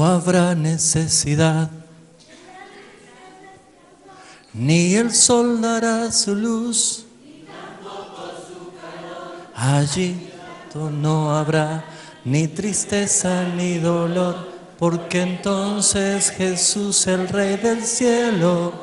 no habrá necesidad, ni el sol dará su luz, allí no habrá ni tristeza ni dolor, porque entonces Jesús, el Rey del cielo,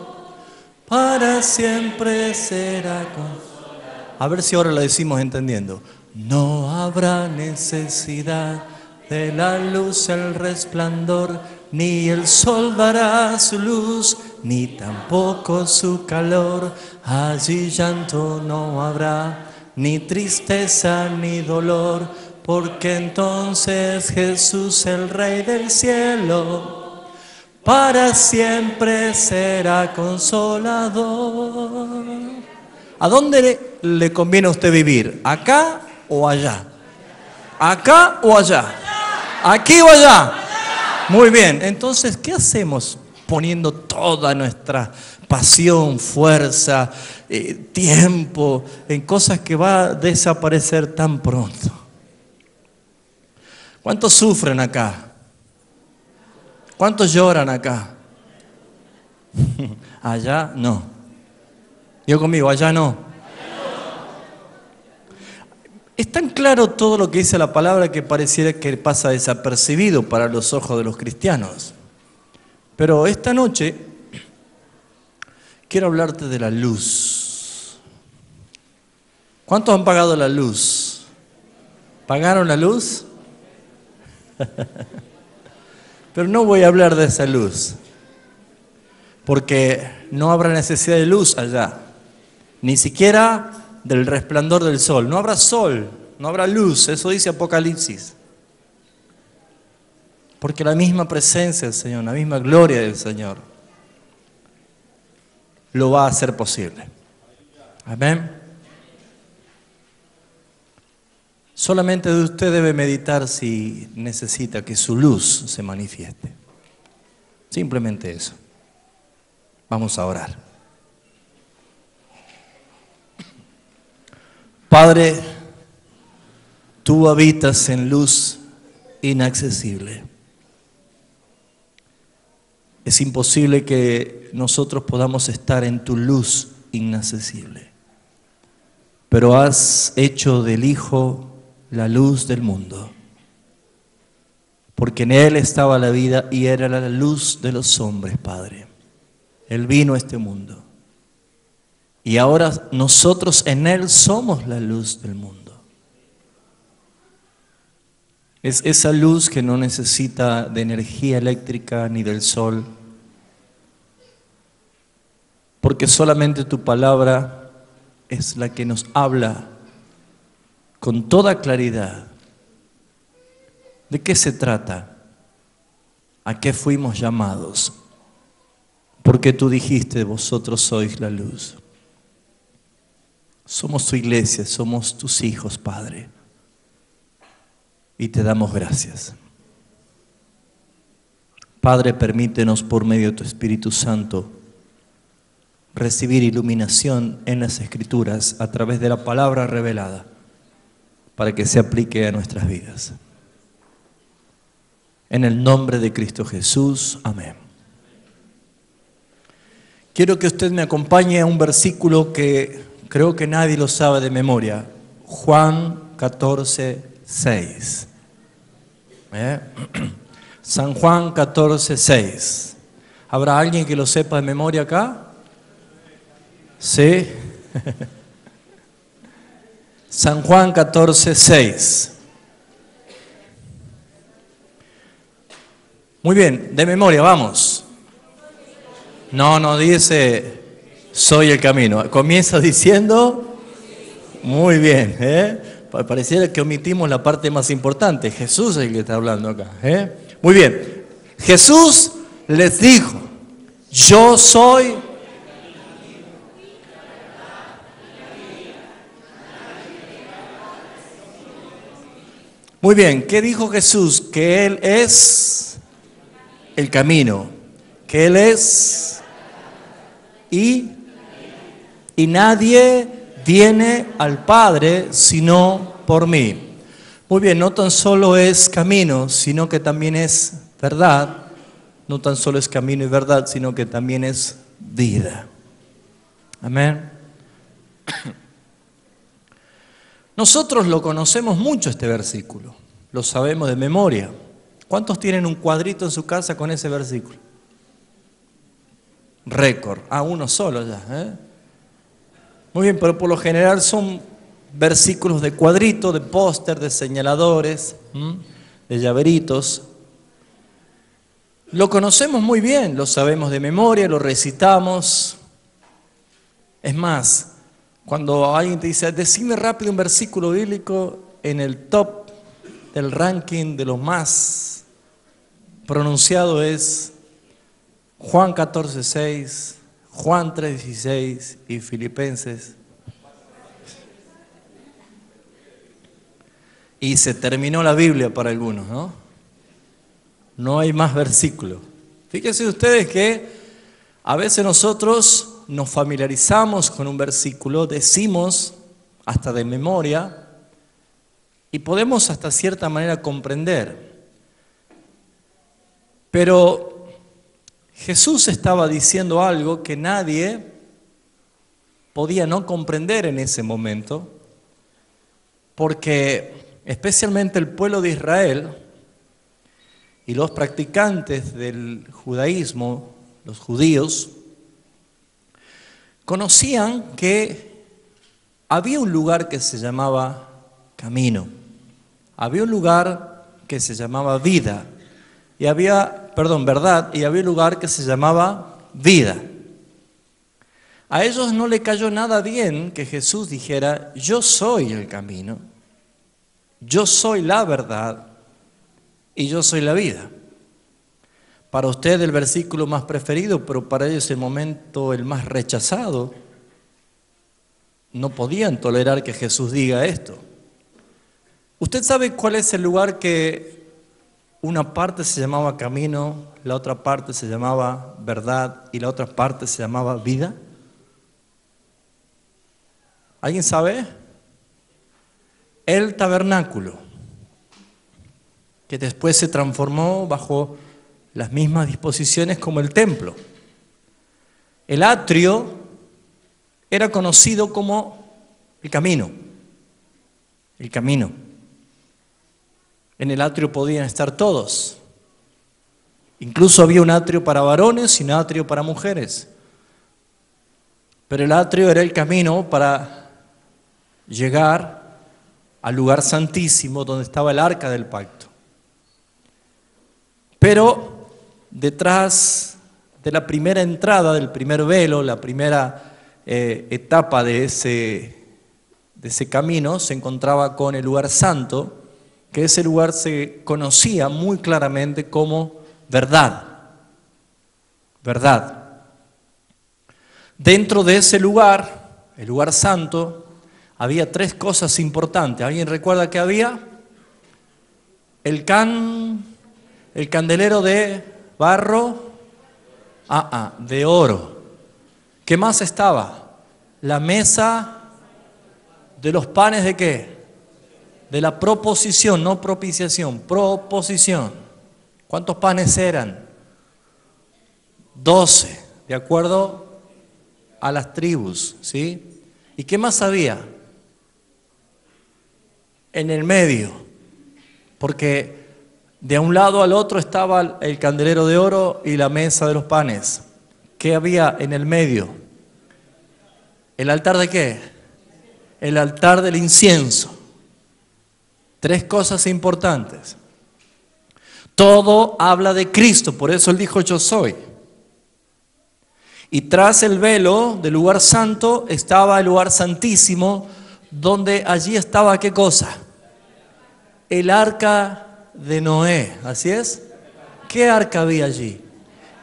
para siempre será consolado. A ver si ahora lo decimos entendiendo. No habrá necesidad de la luz, el resplandor, ni el sol dará su luz, ni tampoco su calor. Allí llanto no habrá, ni tristeza ni dolor, porque entonces Jesús, el Rey del cielo, para siempre será consolador. ¿A dónde le conviene a usted vivir? ¿Acá o allá? ¿Acá o allá? ¿Aquí o allá? Muy bien, entonces, ¿qué hacemos poniendo toda nuestra pasión, fuerza, tiempo en cosas que va a desaparecer tan pronto? ¿Cuántos sufren acá? ¿Cuántos lloran acá? Allá no. Digo conmigo, allá no. Es tan claro todo lo que dice la palabra que pareciera que pasa desapercibido para los ojos de los cristianos. Pero esta noche quiero hablarte de la luz. ¿Cuántos han pagado la luz? ¿Pagaron la luz? Pero no voy a hablar de esa luz, porque no habrá necesidad de luz allá, ni siquiera del resplandor del sol. No habrá sol, no habrá luz, eso dice Apocalipsis. Porque la misma presencia del Señor, la misma gloria del Señor, lo va a hacer posible. Amén. Solamente usted debe meditar si necesita que su luz se manifieste. Simplemente eso. Vamos a orar. Padre, tú habitas en luz inaccesible. Es imposible que nosotros podamos estar en tu luz inaccesible. Pero has hecho del Hijo la luz del mundo, porque en Él estaba la vida y era la luz de los hombres, Padre. Él vino a este mundo y ahora nosotros en Él somos la luz del mundo. Es esa luz que no necesita de energía eléctrica ni del sol, porque solamente tu palabra es la que nos habla con toda claridad. ¿De qué se trata? ¿A qué fuimos llamados? Porque tú dijiste, vosotros sois la luz. Somos tu iglesia, somos tus hijos, Padre. Y te damos gracias. Padre, permítenos por medio de tu Espíritu Santo recibir iluminación en las Escrituras a través de la palabra revelada, para que se aplique a nuestras vidas. En el nombre de Cristo Jesús, amén. Quiero que usted me acompañe a un versículo que creo que nadie lo sabe de memoria. Juan 14, 6. San Juan 14, 6. ¿Habrá alguien que lo sepa de memoria acá? ¿Sí? San Juan 14, 6. Muy bien, de memoria, vamos. No dice, soy el camino. Comienza diciendo, muy bien, pareciera que omitimos la parte más importante. Jesús es el que está hablando acá. Muy bien, Jesús les dijo, yo soy. Muy bien, ¿qué dijo Jesús? Que Él es el camino, que Él es y nadie viene al Padre sino por mí. Muy bien, no tan solo es camino, sino que también es verdad, no tan solo es camino y verdad, sino que también es vida. Amén. Nosotros lo conocemos mucho este versículo, lo sabemos de memoria. ¿Cuántos tienen un cuadrito en su casa con ese versículo? Récord. Uno solo ya, ¿eh? Muy bien, pero por lo general son versículos de cuadrito, de póster, de señaladores, de llaveritos. Lo conocemos muy bien, lo sabemos de memoria, lo recitamos. Es más, cuando alguien te dice, decime rápido un versículo bíblico, en el top del ranking de los más pronunciado es Juan 14:6, Juan 3:16 y Filipenses. Y se terminó la Biblia para algunos, ¿no? No hay más versículos. Fíjense ustedes que a veces nosotros nos familiarizamos con un versículo, decimos hasta de memoria y podemos hasta cierta manera comprender. Pero Jesús estaba diciendo algo que nadie podía no comprender en ese momento, porque especialmente el pueblo de Israel y los practicantes del judaísmo, los judíos, conocían que había un lugar que se llamaba camino, había un lugar que se llamaba vida, verdad, y había un lugar que se llamaba vida. A ellos no le cayó nada bien que Jesús dijera, yo soy el camino, yo soy la verdad y yo soy la vida. Para usted el versículo más preferido, pero para ellos el momento el más rechazado. No podían tolerar que Jesús diga esto. ¿Usted sabe cuál es el lugar que una parte se llamaba camino, la otra parte se llamaba verdad y la otra parte se llamaba vida? ¿Alguien sabe? El tabernáculo, que después se transformó bajo las mismas disposiciones como el templo. El atrio era conocido como el camino. El camino. En el atrio podían estar todos. Incluso había un atrio para varones y un atrio para mujeres. Pero el atrio era el camino para llegar al lugar santísimo donde estaba el arca del pacto. Pero detrás de la primera entrada, del primer velo, la primera etapa de ese camino, se encontraba con el lugar santo, que ese lugar se conocía muy claramente como verdad. Verdad. Dentro de ese lugar, el lugar santo, había tres cosas importantes. ¿Alguien recuerda que había? El candelero de barro, de oro. ¿Qué más estaba? La mesa de los panes ¿de qué? De la proposición, no propiciación, proposición. ¿Cuántos panes eran? 12, de acuerdo a las tribus, ¿sí? ¿Y qué más había? En el medio, porque de un lado al otro estaba el candelero de oro y la mesa de los panes. ¿Qué había en el medio? ¿El altar de qué? El altar del incienso. Tres cosas importantes. Todo habla de Cristo, por eso Él dijo yo soy. Y tras el velo del lugar santo estaba el lugar santísimo, donde allí estaba ¿qué cosa? El arca de Noé, ¿así es? ¿Qué arca había allí?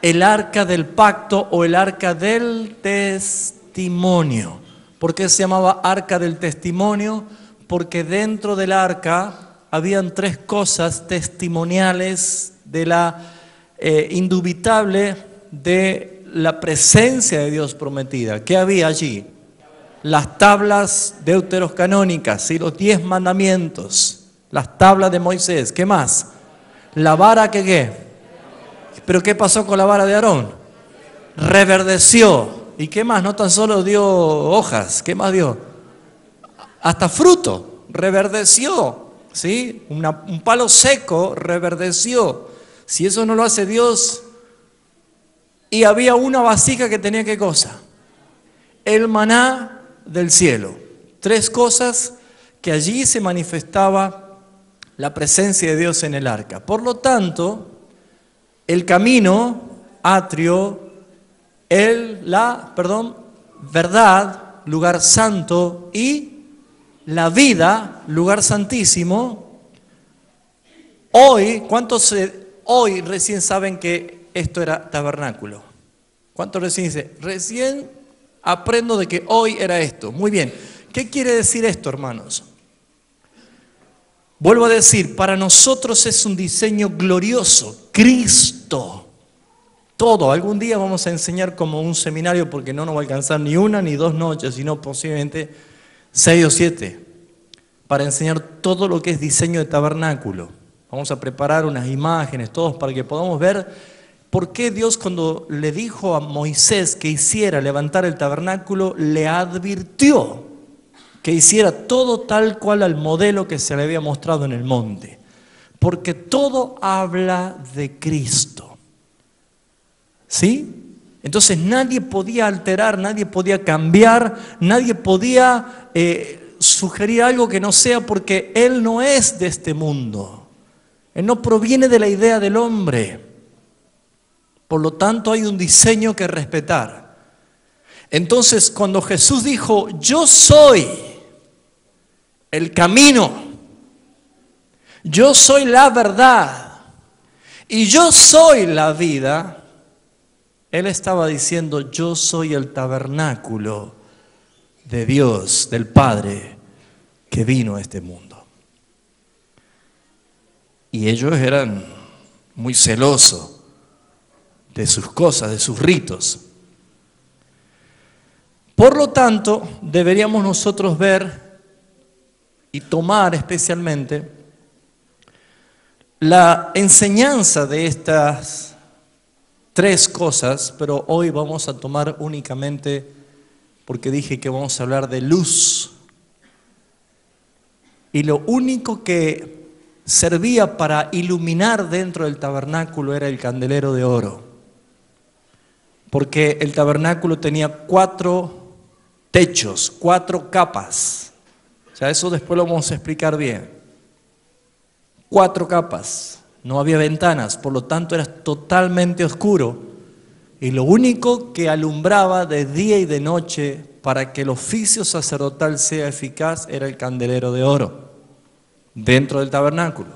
El arca del pacto o el arca del testimonio. ¿Por qué se llamaba arca del testimonio? Porque dentro del arca habían tres cosas testimoniales de la indubitable de la presencia de Dios prometida. ¿Qué había allí? Las tablas deuterocanónicas y los 10 mandamientos, las tablas de Moisés. ¿Qué más? La vara que ¿qué? ¿Pero qué pasó con la vara de Aarón? Reverdeció. ¿Y qué más? No tan solo dio hojas, ¿qué más dio? Hasta fruto, reverdeció, ¿sí? Un palo seco reverdeció. Si eso no lo hace Dios, y había una vasija que tenía, ¿qué cosa? El maná del cielo. 3 cosas que allí se manifestaba la presencia de Dios en el arca. Por lo tanto, el camino, atrio, verdad, lugar santo, y la vida, lugar santísimo. Hoy, hoy recién saben que esto era tabernáculo? ¿Cuántos recién dicen? Recién aprendo de que hoy era esto. Muy bien. ¿Qué quiere decir esto, hermanos? Vuelvo a decir, para nosotros es un diseño glorioso. Cristo. Todo. Algún día vamos a enseñar como un seminario, porque no nos va a alcanzar ni 1 ni 2 noches, sino posiblemente 6 o 7, para enseñar todo lo que es diseño de tabernáculo. Vamos a preparar unas imágenes, todos, para que podamos ver por qué Dios, cuando le dijo a Moisés que hiciera levantar el tabernáculo, le advirtió que hiciera todo tal cual al modelo que se le había mostrado en el monte. Porque todo habla de Cristo. ¿Sí? Entonces nadie podía alterar, nadie podía cambiar, nadie podía sugerir algo que no sea, porque Él no es de este mundo. Él no proviene de la idea del hombre. Por lo tanto, hay un diseño que respetar. Entonces, cuando Jesús dijo, yo soy el camino, yo soy la verdad y yo soy la vida, Él estaba diciendo, yo soy el tabernáculo de Dios, del Padre, que vino a este mundo. Y ellos eran muy celosos de sus cosas, de sus ritos. Por lo tanto, deberíamos nosotros ver y tomar especialmente la enseñanza de estas 3 cosas, pero hoy vamos a tomar únicamente, porque dije que vamos a hablar de luz. Y lo único que servía para iluminar dentro del tabernáculo era el candelero de oro. Porque el tabernáculo tenía 4 techos, 4 capas. O sea, eso después lo vamos a explicar bien. 4 capas. No había ventanas, por lo tanto era totalmente oscuro. Y lo único que alumbraba de día y de noche para que el oficio sacerdotal sea eficaz era el candelero de oro dentro del tabernáculo.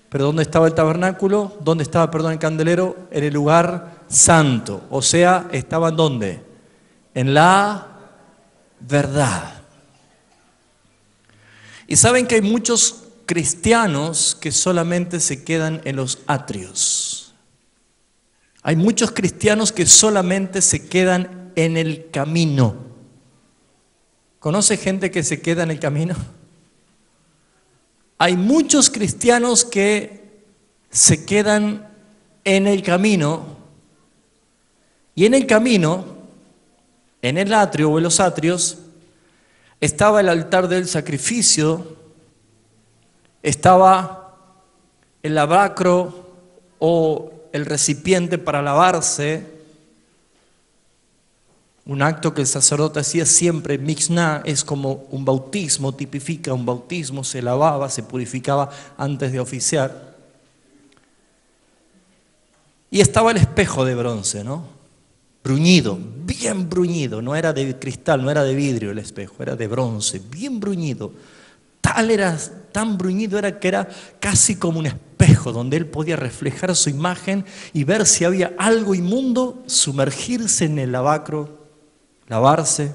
¿Pero dónde estaba el tabernáculo? ¿Dónde estaba, el candelero? En el lugar santo. O sea, ¿estaba en dónde? En la verdad. Y saben que hay muchos cristianos que solamente se quedan en los atrios. Hay muchos cristianos que solamente se quedan en el camino. ¿Conoce gente que se queda en el camino? Hay muchos cristianos que se quedan en el camino, y en el camino, en el atrio o en los atrios, estaba el altar del sacrificio, estaba el lavacro o el recipiente para lavarse, un acto que el sacerdote hacía siempre. Mixná es como un bautismo, tipifica un bautismo, se lavaba, se purificaba antes de oficiar. Y estaba el espejo de bronce, ¿no? Bruñido, bien bruñido, no era de cristal, no era de vidrio el espejo, era de bronce, bien bruñido. Tan bruñido era que era casi como un espejo donde él podía reflejar su imagen y ver si había algo inmundo, sumergirse en el lavacro, lavarse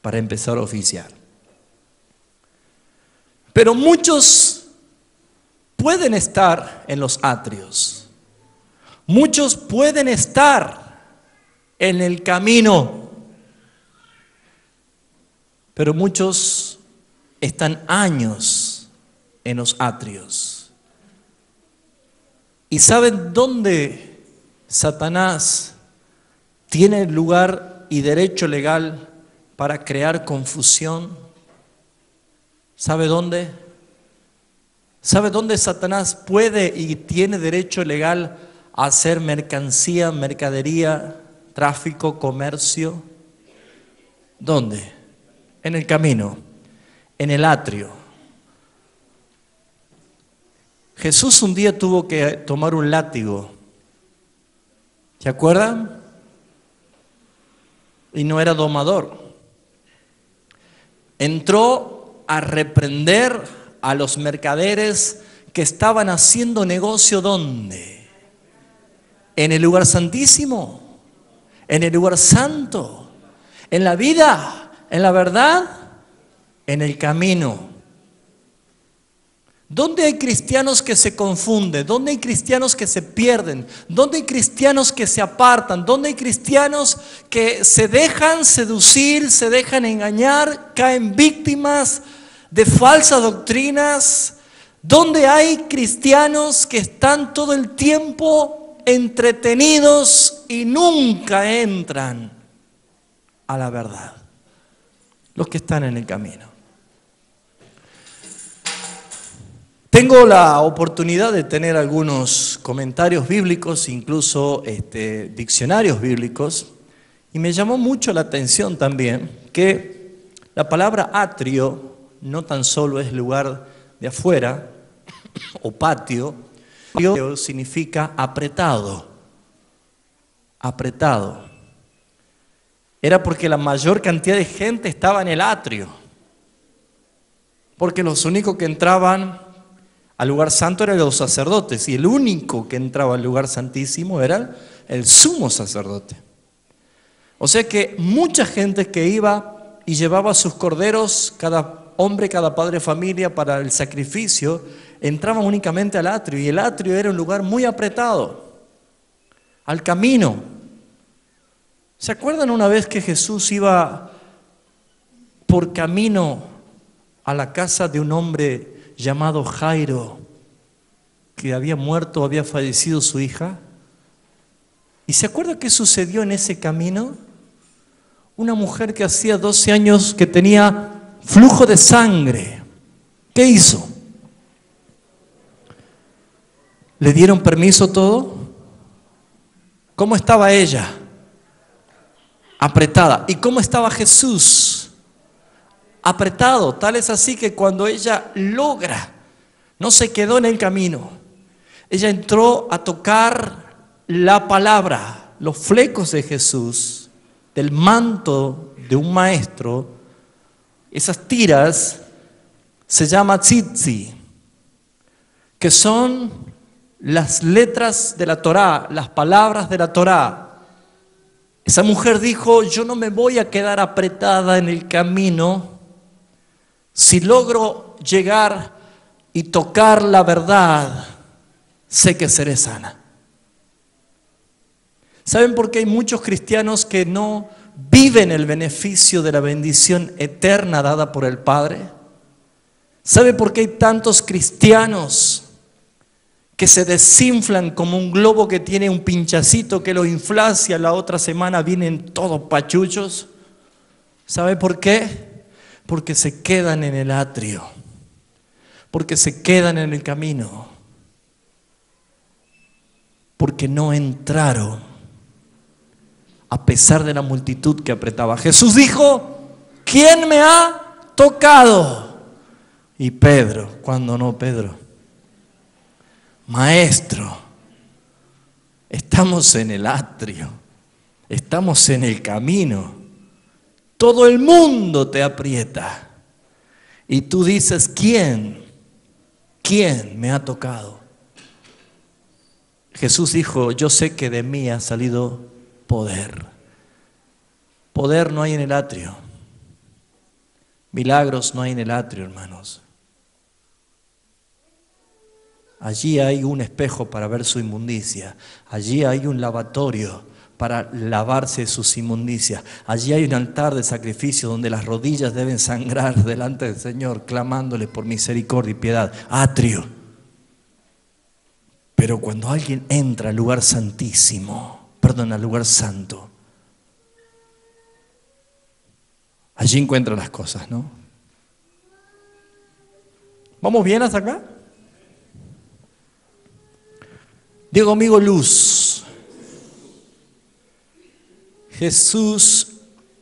para empezar a oficiar. Pero muchos pueden estar en los atrios, muchos pueden estar en el camino, pero muchos están años en los atrios. ¿Y saben dónde Satanás tiene lugar y derecho legal para crear confusión. ¿Sabe dónde? ¿Sabe dónde Satanás puede y tiene derecho legal a hacer mercancía, mercadería, tráfico, comercio? ¿Dónde? En el camino, en el atrio. Jesús un día tuvo que tomar un látigo. ¿Se acuerdan? Y no era domador. Entró a reprender a los mercaderes que estaban haciendo negocio. ¿Dónde? En el lugar santísimo, en el lugar santo, en la vida, en la verdad, en el camino. ¿Dónde hay cristianos que se confunden? ¿Dónde hay cristianos que se pierden? ¿Dónde hay cristianos que se apartan? ¿Dónde hay cristianos que se dejan seducir, se dejan engañar, caen víctimas de falsas doctrinas? ¿Dónde hay cristianos que están todo el tiempo entretenidos y nunca entran a la verdad? Los que están en el camino. Tengo la oportunidad de tener algunos comentarios bíblicos, incluso diccionarios bíblicos, y me llamó mucho la atención también que la palabra atrio no tan solo es lugar de afuera o patio, significa apretado, apretado. Era porque la mayor cantidad de gente estaba en el atrio, porque los únicos que entraban al lugar santo eran los sacerdotes, y el único que entraba al lugar santísimo era el sumo sacerdote. O sea que mucha gente que iba y llevaba sus corderos, cada hombre, cada padre de familia, para el sacrificio, entraban únicamente al atrio, y el atrio era un lugar muy apretado, al camino. ¿Se acuerdan una vez que Jesús iba por camino a la casa de un hombre llamado Jairo, que había muerto, había fallecido su hija? ¿Y se acuerda qué sucedió en ese camino? Una mujer que hacía 12 años que tenía flujo de sangre. ¿Qué hizo? ¿Le dieron permiso todo? ¿Cómo estaba ella? Apretada. ¿Y cómo estaba Jesús? Apretado. Tal es así que cuando ella logra, no se quedó en el camino, ella entró a tocar la palabra, los flecos de Jesús, del manto de un maestro. Esas tiras se llama tzitzi, que son las letras de la Torá, las palabras de la Torá. Esa mujer dijo: yo no me voy a quedar apretada en el camino. Si logro llegar y tocar la verdad, sé que seré sana. ¿Saben por qué hay muchos cristianos que no viven el beneficio de la bendición eterna dada por el Padre? ¿Saben por qué hay tantos cristianos que se desinflan como un globo que tiene un pinchacito que lo inflas y a la otra semana vienen todos pachuchos? ¿Sabe por qué? Porque se quedan en el atrio, porque se quedan en el camino, porque no entraron a pesar de la multitud que apretaba. Jesús dijo: ¿quién me ha tocado? Y Pedro, ¿cuándo no, Pedro? Maestro, estamos en el atrio, estamos en el camino. Todo el mundo te aprieta. Y tú dices: ¿quién? ¿Quién me ha tocado? Jesús dijo: yo sé que de mí ha salido poder. Poder no hay en el atrio. Milagros no hay en el atrio, hermanos. Allí hay un espejo para ver su inmundicia. Allí hay un lavatorio para lavarse sus inmundicias. Allí hay un altar de sacrificio donde las rodillas deben sangrar delante del Señor, clamándole por misericordia y piedad. Atrio. Pero cuando alguien entra al lugar santísimo, perdón, al lugar santo, allí encuentra las cosas, ¿no? ¿Vamos bien hasta acá? Digo conmigo, luz. Jesús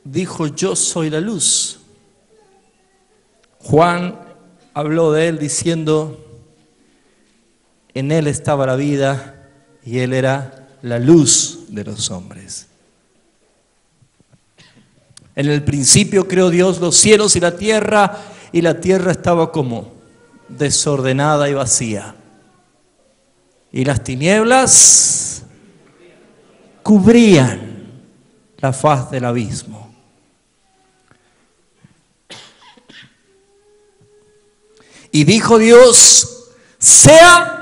dijo, yo soy la luz. Juan habló de él diciendo, en él estaba la vida y él era la luz de los hombres. En el principio creó Dios los cielos y la tierra estaba como desordenada y vacía. Y las tinieblas cubrían la faz del abismo. Y dijo Dios, sea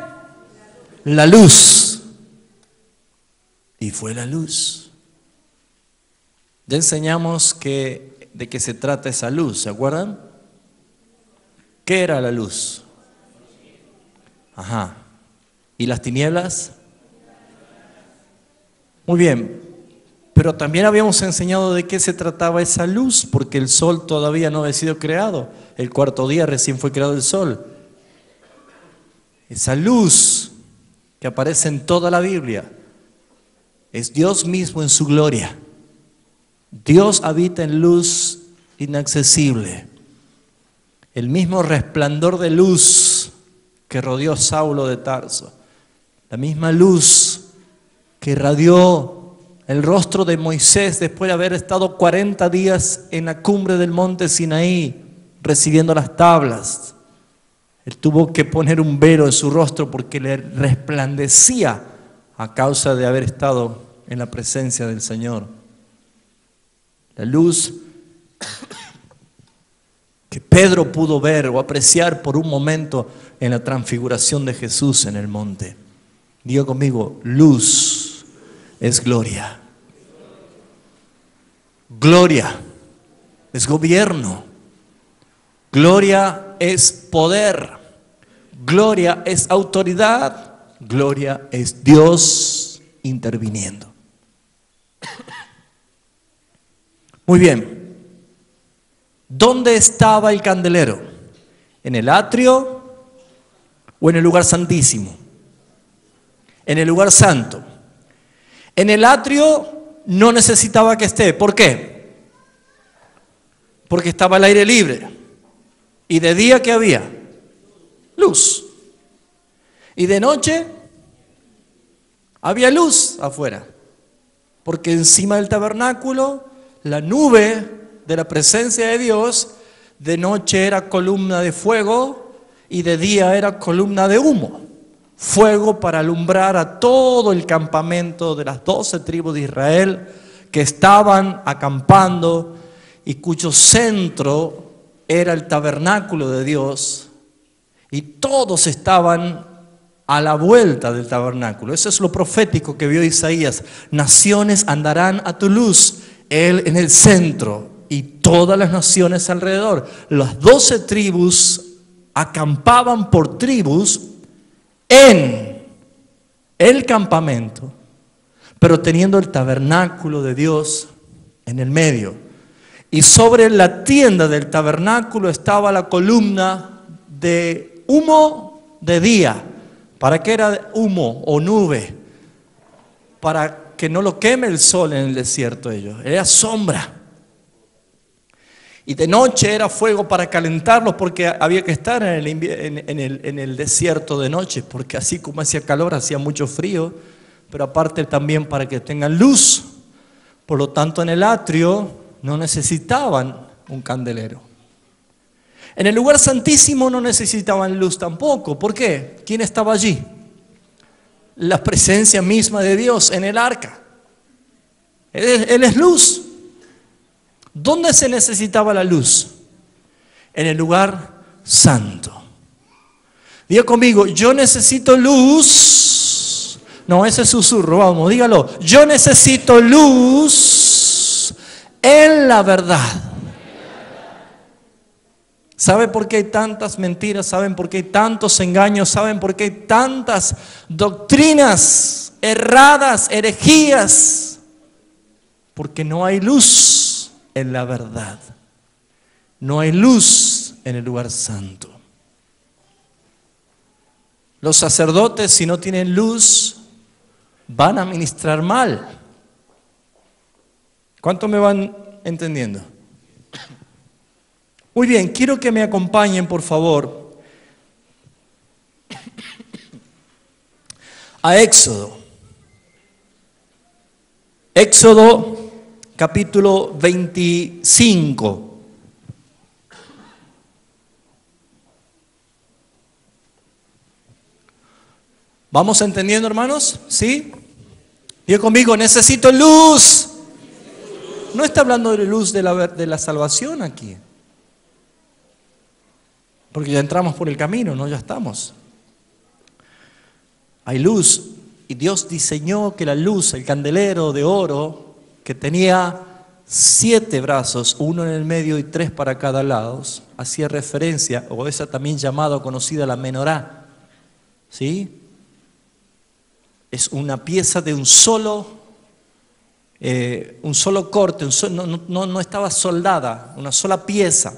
la luz. Y fue la luz. Ya enseñamos de qué se trata esa luz, ¿se acuerdan? ¿Qué era la luz? Ajá. ¿Y las tinieblas? Muy bien. Pero también habíamos enseñado de qué se trataba esa luz, porque el sol todavía no había sido creado. El cuarto día recién fue creado el sol. Esa luz que aparece en toda la Biblia es Dios mismo en su gloria. Dios habita en luz inaccesible. El mismo resplandor de luz que rodeó a Saulo de Tarso. La misma luz que irradió el rostro de Moisés después de haber estado 40 días en la cumbre del monte Sinaí recibiendo las tablas. Él tuvo que poner un velo en su rostro porque le resplandecía a causa de haber estado en la presencia del Señor. La luz que Pedro pudo ver o apreciar por un momento en la transfiguración de Jesús en el monte. Diga conmigo, luz es gloria. Gloria es gobierno. Gloria es poder. Gloria es autoridad. Gloria es Dios interviniendo. Muy bien. ¿Dónde estaba el candelero? ¿En el atrio o en el lugar santísimo? En el lugar santo. En el atrio no necesitaba que esté. ¿Por qué? Porque estaba al aire libre. ¿Y de día qué había? Luz. ¿Y de noche? Había luz afuera. Porque encima del tabernáculo, la nube de la presencia de Dios, de noche era columna de fuego y de día era columna de humo. Fuego para alumbrar a todo el campamento de las 12 tribus de Israel que estaban acampando y cuyo centro era el tabernáculo de Dios, y todos estaban a la vuelta del tabernáculo. Eso es lo profético que vio Isaías. Naciones andarán a tu luz, Él en el centro y todas las naciones alrededor. Las 12 tribus acampaban por tribus en el campamento, pero teniendo el tabernáculo de Dios en el medio. Y sobre la tienda del tabernáculo estaba la columna de humo de día. ¿Para qué era humo o nube? Para que no lo queme el sol en el desierto ellos. Era sombra. Y de noche era fuego para calentarlos, porque había que estar en el desierto de noche, porque así como hacía calor, hacía mucho frío, pero aparte también para que tengan luz. Por lo tanto, en el atrio no necesitaban un candelero. En el lugar santísimo no necesitaban luz tampoco. ¿Por qué? ¿Quién estaba allí? La presencia misma de Dios en el arca. Él es luz. ¿Dónde se necesitaba la luz? En el lugar santo. Diga conmigo, yo necesito luz. No, ese es susurro, vamos, dígalo. Yo necesito luz en la verdad. ¿Sabe por qué hay tantas mentiras? ¿Saben por qué hay tantos engaños? ¿Saben por qué hay tantas doctrinas erradas, herejías? Porque no hay luz en la verdad. No hay luz en el lugar santo. Los sacerdotes, si no tienen luz, van a ministrar mal. ¿Cuánto me van entendiendo? Muy bien, quiero que me acompañen, por favor, a Éxodo. Éxodo capítulo 25. ¿Vamos entendiendo, hermanos? ¿Sí? Diga conmigo, necesito luz. No está hablando de luz de la salvación aquí. Porque ya entramos por el camino, ¿no? Ya estamos. Hay luz. Y Dios diseñó que la luz, el candelero de oro, que tenía 7 brazos, 1 en el medio y 3 para cada lado, hacía referencia, o esa también llamada o conocida la menorá. ¿Sí? Es una pieza de un solo corte, no estaba soldada, una sola pieza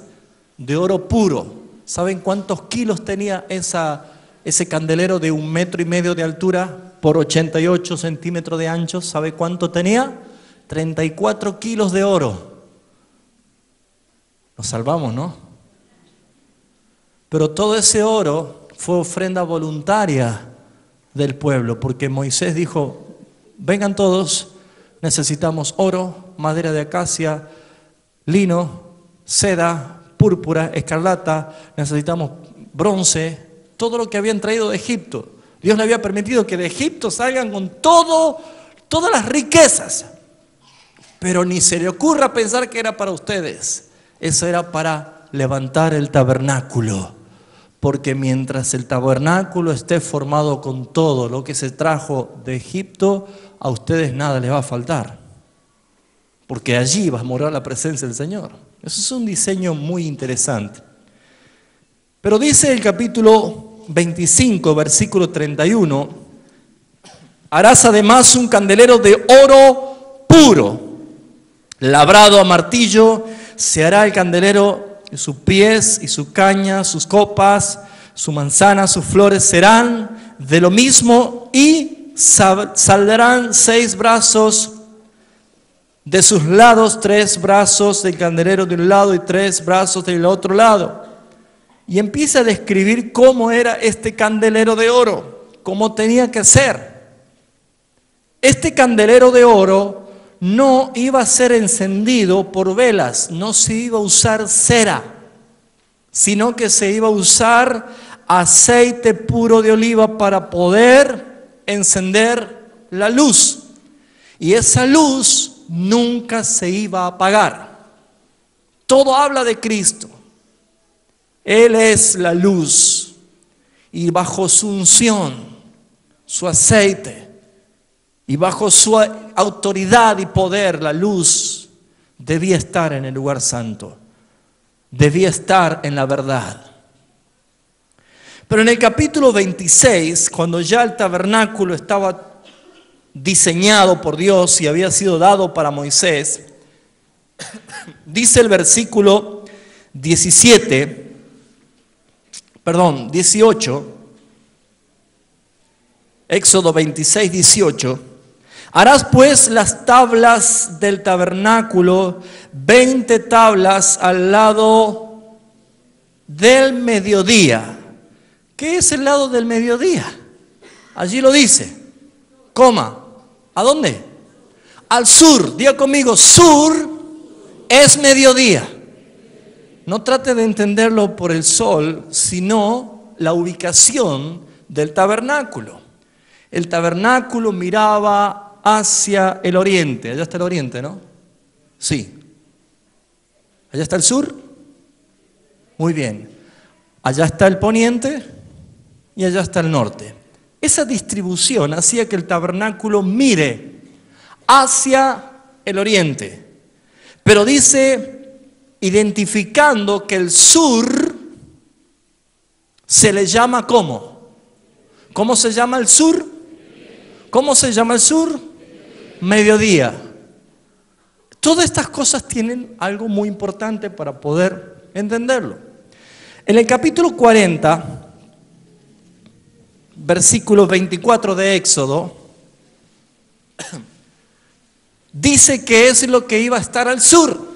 de oro puro. ¿Saben cuántos kilos tenía ese candelero de 1,5 metros de altura por 88 centímetros de ancho? ¿Sabe cuánto tenía? 34 kilos de oro. Nos salvamos, ¿no? Pero todo ese oro fue ofrenda voluntaria del pueblo, porque Moisés dijo, vengan todos, necesitamos oro, madera de acacia, lino, seda, púrpura, escarlata, necesitamos bronce, todo lo que habían traído de Egipto. Dios le había permitido que de Egipto salgan con todas las riquezas, pero ni se le ocurra pensar que era para ustedes. Eso era para levantar el tabernáculo. Porque mientras el tabernáculo esté formado con todo lo que se trajo de Egipto, a ustedes nada les va a faltar. Porque allí va a morar la presencia del Señor. Eso es un diseño muy interesante. Pero dice el capítulo 25, versículo 31, harás además un candelero de oro puro, labrado a martillo, se hará el candelero. Sus pies y su caña, sus copas, su manzana, sus flores serán de lo mismo y saldrán 6 brazos de sus lados, 3 brazos del candelero de un lado y 3 brazos del otro lado. Y empieza a describir cómo era este candelero de oro, cómo tenía que ser. Este candelero de oro no iba a ser encendido por velas, no se iba a usar cera, sino que se iba a usar aceite puro de oliva para poder encender la luz. Y esa luz nunca se iba a apagar. Todo habla de Cristo. Él es la luz. Y bajo su unción, su aceite, y bajo su autoridad y poder, la luz debía estar en el lugar santo. Debía estar en la verdad. Pero en el capítulo 26, cuando ya el tabernáculo estaba diseñado por Dios y había sido dado para Moisés, dice el versículo 18, Éxodo 26, 18. Harás pues las tablas del tabernáculo, 20 tablas al lado del mediodía. ¿Qué es el lado del mediodía? Allí lo dice. Coma. ¿A dónde? Al sur. Diga conmigo, sur es mediodía. No trate de entenderlo por el sol, sino la ubicación del tabernáculo. El tabernáculo miraba hacia el oriente. Allá está el oriente, ¿no? Sí. ¿Allá está el sur? Muy bien. Allá está el poniente y allá está el norte. Esa distribución hacía que el tabernáculo mire hacia el oriente. Pero dice, identificando que el sur Se le llama ¿cómo? ¿Cómo se llama el sur? ¿Cómo se llama el sur? Mediodía. Todas estas cosas tienen algo muy importante para poder entenderlo. En el capítulo 40, versículo 24 de Éxodo, dice que es lo que iba a estar al sur.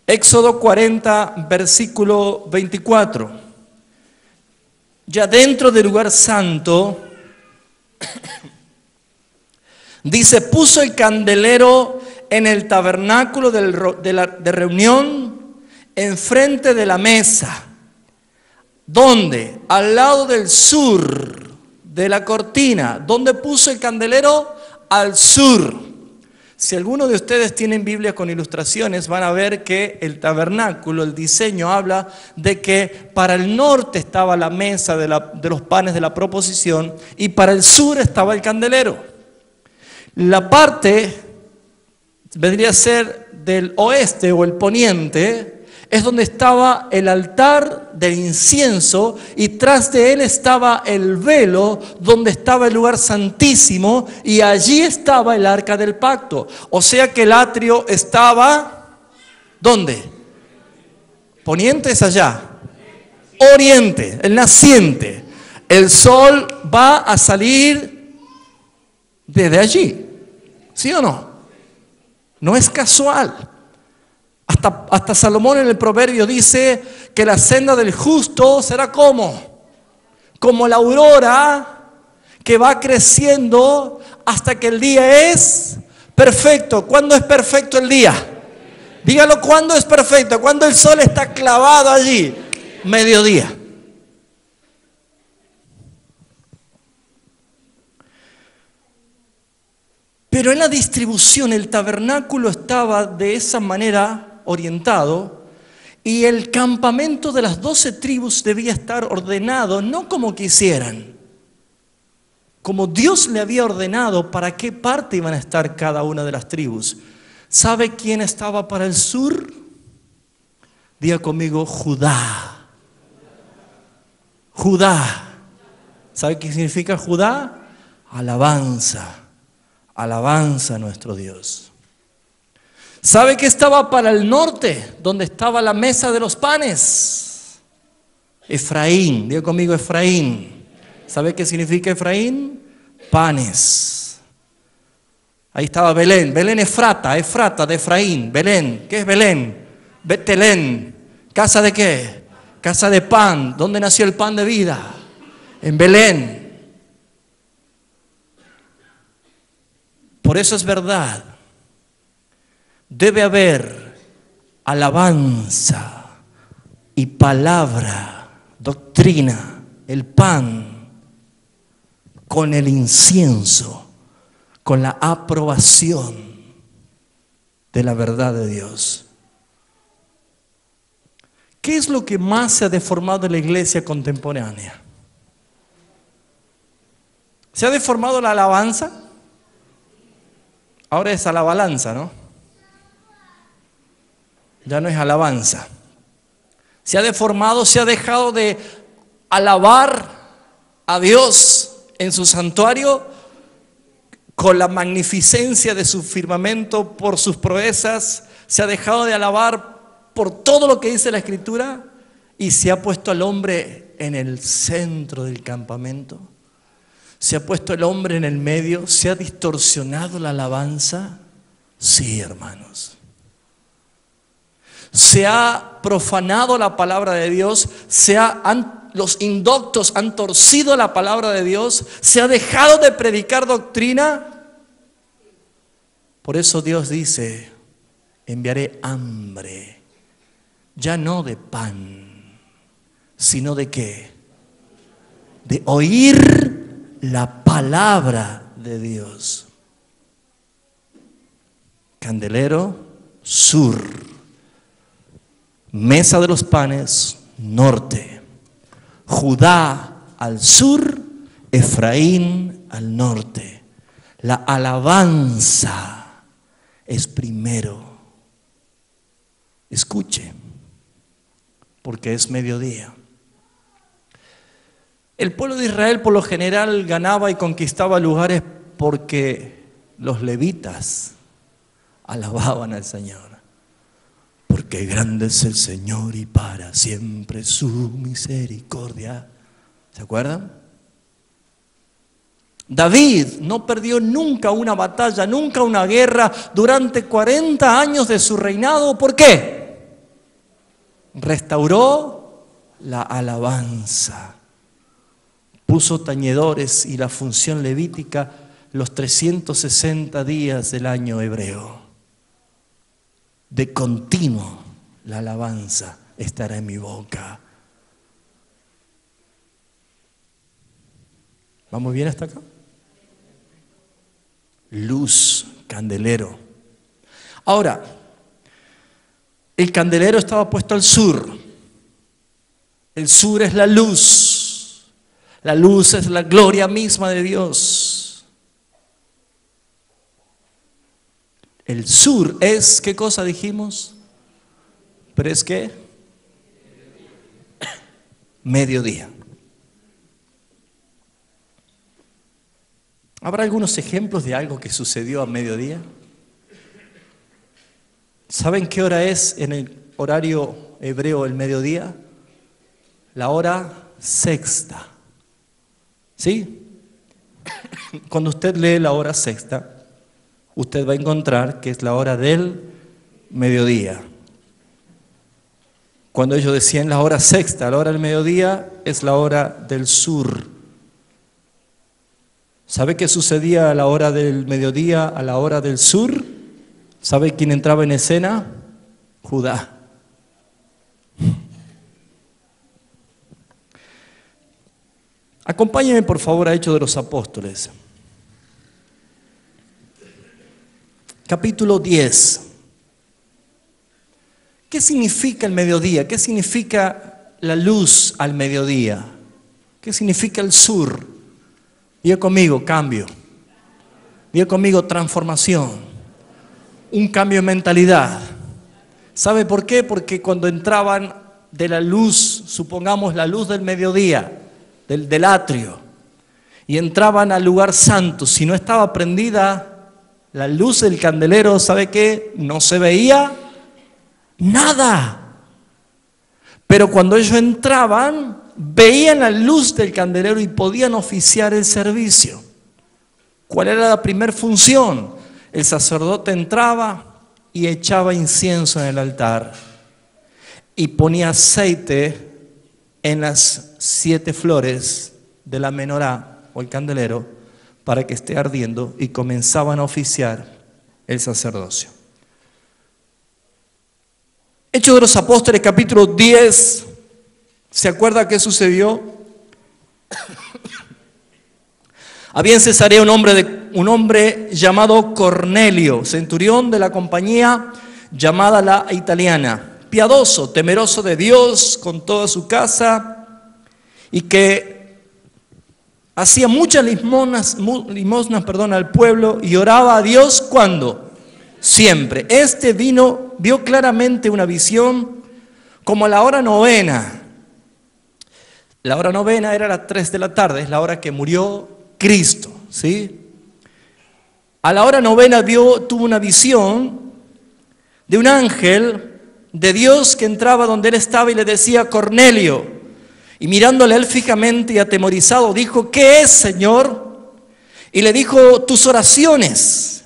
Éxodo 40, versículo 24. Ya dentro del lugar santo, dice, puso el candelero en el tabernáculo de reunión, enfrente de la mesa. ¿Dónde? Al lado del sur de la cortina. ¿Dónde puso el candelero? Al sur. Si alguno de ustedes tienen Biblia con ilustraciones, van a ver que el tabernáculo, el diseño, habla de que para el norte estaba la mesa de los panes de la proposición y para el sur estaba el candelero. La parte vendría a ser del oeste o el poniente, es donde estaba el altar del incienso y tras de él estaba el velo donde estaba el lugar santísimo y allí estaba el arca del pacto. O sea que el atrio estaba, ¿dónde? Poniente es allá. Oriente, el naciente. El sol va a salir desde allí. ¿Sí o no? No es casual. Hasta Salomón en el proverbio dice que la senda del justo será como la aurora que va creciendo hasta que el día es perfecto. ¿Cuándo es perfecto el día? Dígalo, ¿cuándo es perfecto? Cuando el sol está clavado allí, mediodía. Pero en la distribución el tabernáculo estaba de esa manera orientado y el campamento de las 12 tribus debía estar ordenado no como quisieran, como Dios le había ordenado para qué parte iban a estar cada una de las tribus. ¿Sabe quién estaba para el sur? Diga conmigo, Judá. Judá. ¿Sabe qué significa Judá? Alabanza. Alabanza a nuestro Dios. ¿Sabe qué estaba para el norte? Donde estaba la mesa de los panes. Efraín, diga conmigo Efraín. ¿Sabe qué significa Efraín? Panes. Ahí estaba Belén, Belén Efrata de Efraín, Belén. ¿Qué es Belén? Betelén. ¿Casa de qué? Casa de pan. ¿Dónde nació el pan de vida? En Belén. Por eso es verdad. Debe haber alabanza y palabra, doctrina, el pan, con el incienso, con la aprobación de la verdad de Dios. ¿Qué es lo que más se ha deformado en la iglesia contemporánea? ¿Se ha deformado la alabanza? Ahora es alabalanza, ¿no? Ya no es alabanza. Se ha deformado, se ha dejado de alabar a Dios en su santuario con la magnificencia de su firmamento por sus proezas. Se ha dejado de alabar por todo lo que dice la Escritura y se ha puesto al hombre en el centro del campamento. Se ha puesto el hombre en el medio. Se ha distorsionado la alabanza. Sí, hermanos. Se ha profanado la palabra de Dios, los indoctos han torcido la palabra de Dios, se ha dejado de predicar doctrina. Por eso Dios dice, enviaré hambre, ya no de pan, sino de ¿qué? De oír la palabra de Dios. Candelero, sur. Mesa de los panes, norte. Judá al sur, Efraín al norte. La alabanza es primero. Escuche, porque es mediodía. El pueblo de Israel por lo general ganaba y conquistaba lugares porque los levitas alababan al Señor. Porque grande es el Señor y para siempre su misericordia. ¿Se acuerdan? David no perdió nunca una batalla, nunca una guerra durante 40 años de su reinado. ¿Por qué? Restauró la alabanza. Puso tañedores y la función levítica los 360 días del año hebreo. De continuo la alabanza estará en mi boca. ¿Vamos bien hasta acá? Luz, candelero. Ahora, el candelero estaba puesto al sur. El sur es la luz. La luz es la gloria misma de Dios. El sur es, ¿qué cosa dijimos? Pero es que mediodía. ¿Habrá algunos ejemplos de algo que sucedió a mediodía? ¿Saben qué hora es en el horario hebreo el mediodía? La hora sexta. ¿Sí? Cuando usted lee la hora sexta, usted va a encontrar que es la hora del mediodía. Cuando ellos decían la hora sexta, la hora del mediodía, es la hora del sur. ¿Sabe qué sucedía a la hora del mediodía, a la hora del sur? ¿Sabe quién entraba en escena? Judá. Acompáñenme por favor a Hechos de los Apóstoles. Capítulo 10. ¿Qué significa el mediodía? ¿Qué significa la luz al mediodía? ¿Qué significa el sur? Diga conmigo, cambio. Diga conmigo, transformación. Un cambio de mentalidad. ¿Sabe por qué? Porque cuando entraban de la luz, supongamos la luz del mediodía, del atrio, y entraban al lugar santo, si no estaba prendida la luz del candelero, ¿sabe qué? No se veía nada. Pero cuando ellos entraban, veían la luz del candelero y podían oficiar el servicio. ¿Cuál era la primera función? El sacerdote entraba y echaba incienso en el altar y ponía aceite en las 7 flores de la menorá o el candelero para que esté ardiendo, y comenzaban a oficiar el sacerdocio. Hechos de los Apóstoles, capítulo 10. ¿Se acuerda qué sucedió? Había en Cesarea un hombre llamado Cornelio, centurión de la compañía llamada la Italiana, piadoso, temeroso de Dios con toda su casa, y que hacía muchas limosnas al pueblo y oraba a Dios. ¿Cuándo? Siempre. Este vio claramente una visión como a la hora novena. La hora novena era las 3 de la tarde, es la hora que murió Cristo, ¿sí? A la hora novena tuvo una visión de un ángel de Dios que entraba donde él estaba y le decía: Cornelio. Y mirándole a él fijamente y atemorizado, dijo: ¿qué es, Señor? Y le dijo: tus oraciones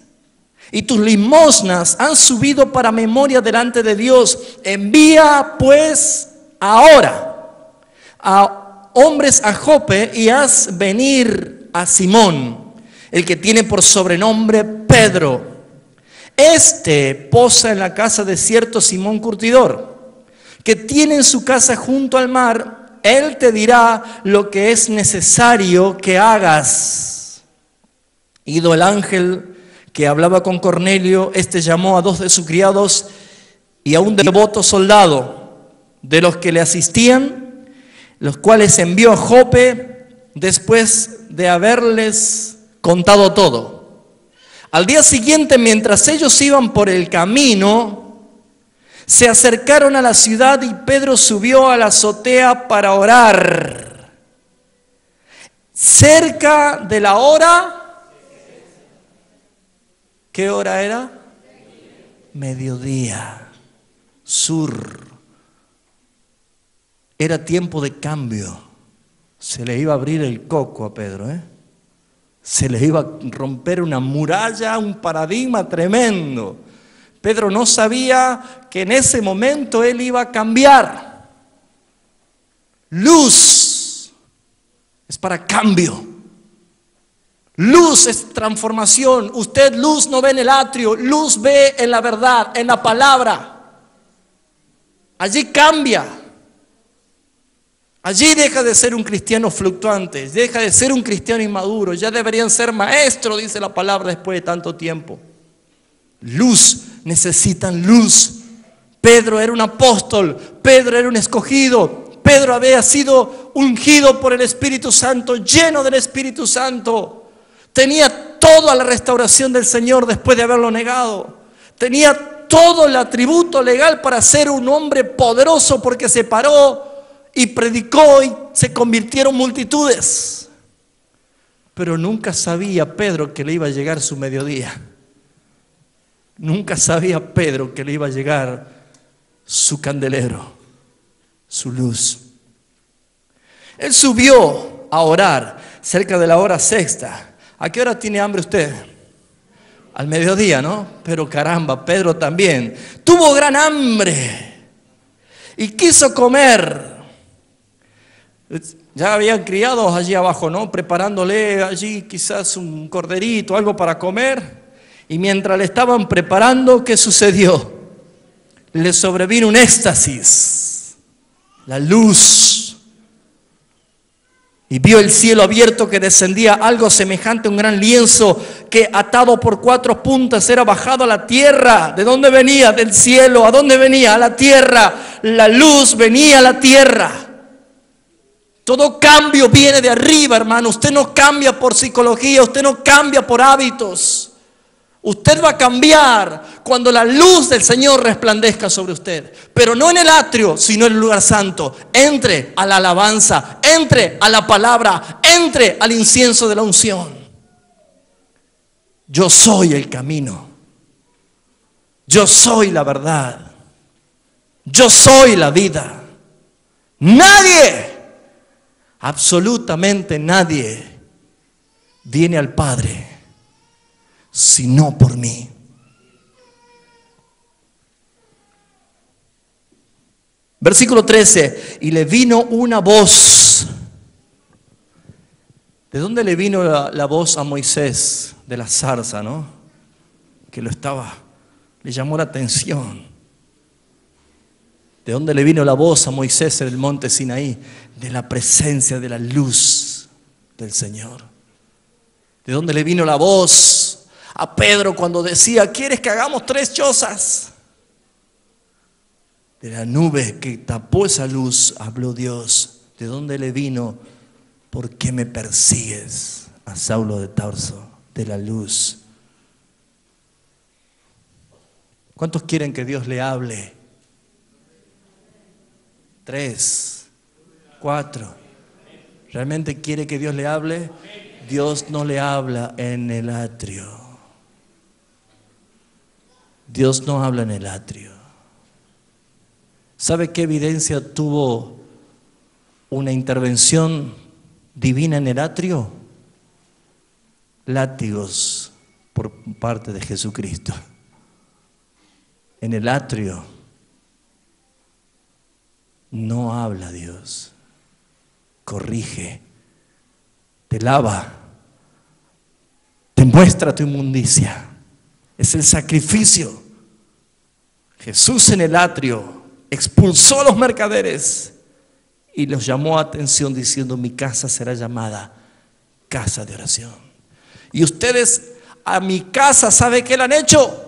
y tus limosnas han subido para memoria delante de Dios. Envía pues ahora a hombres a Jope y haz venir a Simón, el que tiene por sobrenombre Pedro. Este posa en la casa de cierto Simón curtidor, que tiene en su casa junto al mar. Él te dirá lo que es necesario que hagas. Ido el ángel que hablaba con Cornelio, este llamó a 2 de sus criados y a un devoto soldado de los que le asistían, los cuales envió a Jope después de haberles contado todo. Al día siguiente, mientras ellos iban por el camino, Se acercaron a la ciudad y Pedro subió a la azotea para orar. Cerca de la hora, ¿qué hora era? Mediodía, sur. Era tiempo de cambio. Se le iba a abrir el coco a Pedro, Se le iba a romper una muralla, un paradigma tremendo. Pedro no sabía que en ese momento él iba a cambiar. Luz es para cambio. Luz es transformación. Usted luz no ve en el atrio, luz ve en la verdad, en la palabra. Allí cambia. Allí deja de ser un cristiano fluctuante, deja de ser un cristiano inmaduro. Ya deberían ser maestros, dice la palabra, después de tanto tiempo. Luz, necesitan luz. Pedro era un apóstol, Pedro era un escogido, Pedro había sido ungido por el Espíritu Santo, lleno del Espíritu Santo. Tenía toda la restauración del Señor después de haberlo negado. Tenía todo el atributo legal para ser un hombre poderoso, porque se paró y predicó y se convirtieron multitudes. Pero nunca sabía Pedro que le iba a llegar su mediodía. Nunca sabía Pedro que le iba a llegar su candelero, su luz. Él subió a orar cerca de la hora sexta. ¿A qué hora tiene hambre usted? Al mediodía, ¿no? Pero caramba, Pedro también tuvo gran hambre y quiso comer. Ya habían criados allí abajo, ¿no? Preparándole allí quizás un corderito, algo para comer. Y mientras le estaban preparando, ¿qué sucedió? Le sobrevino un éxtasis, la luz. Y vio el cielo abierto, que descendía algo semejante a un gran lienzo que, atado por 4 puntas, era bajado a la tierra. ¿De dónde venía? Del cielo. ¿A dónde venía? A la tierra. La luz venía a la tierra. Todo cambio viene de arriba, hermano. Usted no cambia por psicología, usted no cambia por hábitos. Usted va a cambiar cuando la luz del Señor resplandezca sobre usted. Pero no en el atrio, sino en el lugar santo. Entre a la alabanza, entre a la palabra, entre al incienso de la unción. Yo soy el camino. Yo soy la verdad. Yo soy la vida. Nadie, absolutamente nadie, viene al Padre sino por mí. Versículo 13. Y le vino una voz. ¿De dónde le vino la voz a Moisés? De la zarza, ¿no? Que le llamó la atención. ¿De dónde le vino la voz a Moisés en el monte Sinaí? De la presencia, de la luz del Señor. ¿De dónde le vino la voz a Pedro cuando decía: ¿quieres que hagamos 3 chozas? De la nube que tapó esa luz habló Dios. ¿De dónde le vino? ¿Por qué me persigues? A Saulo de Tarso. De la luz. ¿Cuántos quieren que Dios le hable? 3, 4. ¿Realmente quiere que Dios le hable? Dios no le habla en el atrio. Dios no habla en el atrio. ¿Sabe qué evidencia tuvo una intervención divina en el atrio? Látigos por parte de Jesucristo. En el atrio no habla Dios, corrige, te lava, te muestra tu inmundicia. Es el sacrificio. Jesús en el atrio expulsó a los mercaderes y los llamó a atención diciendo: mi casa será llamada casa de oración. Y ustedes a mi casa, ¿sabe qué le han hecho?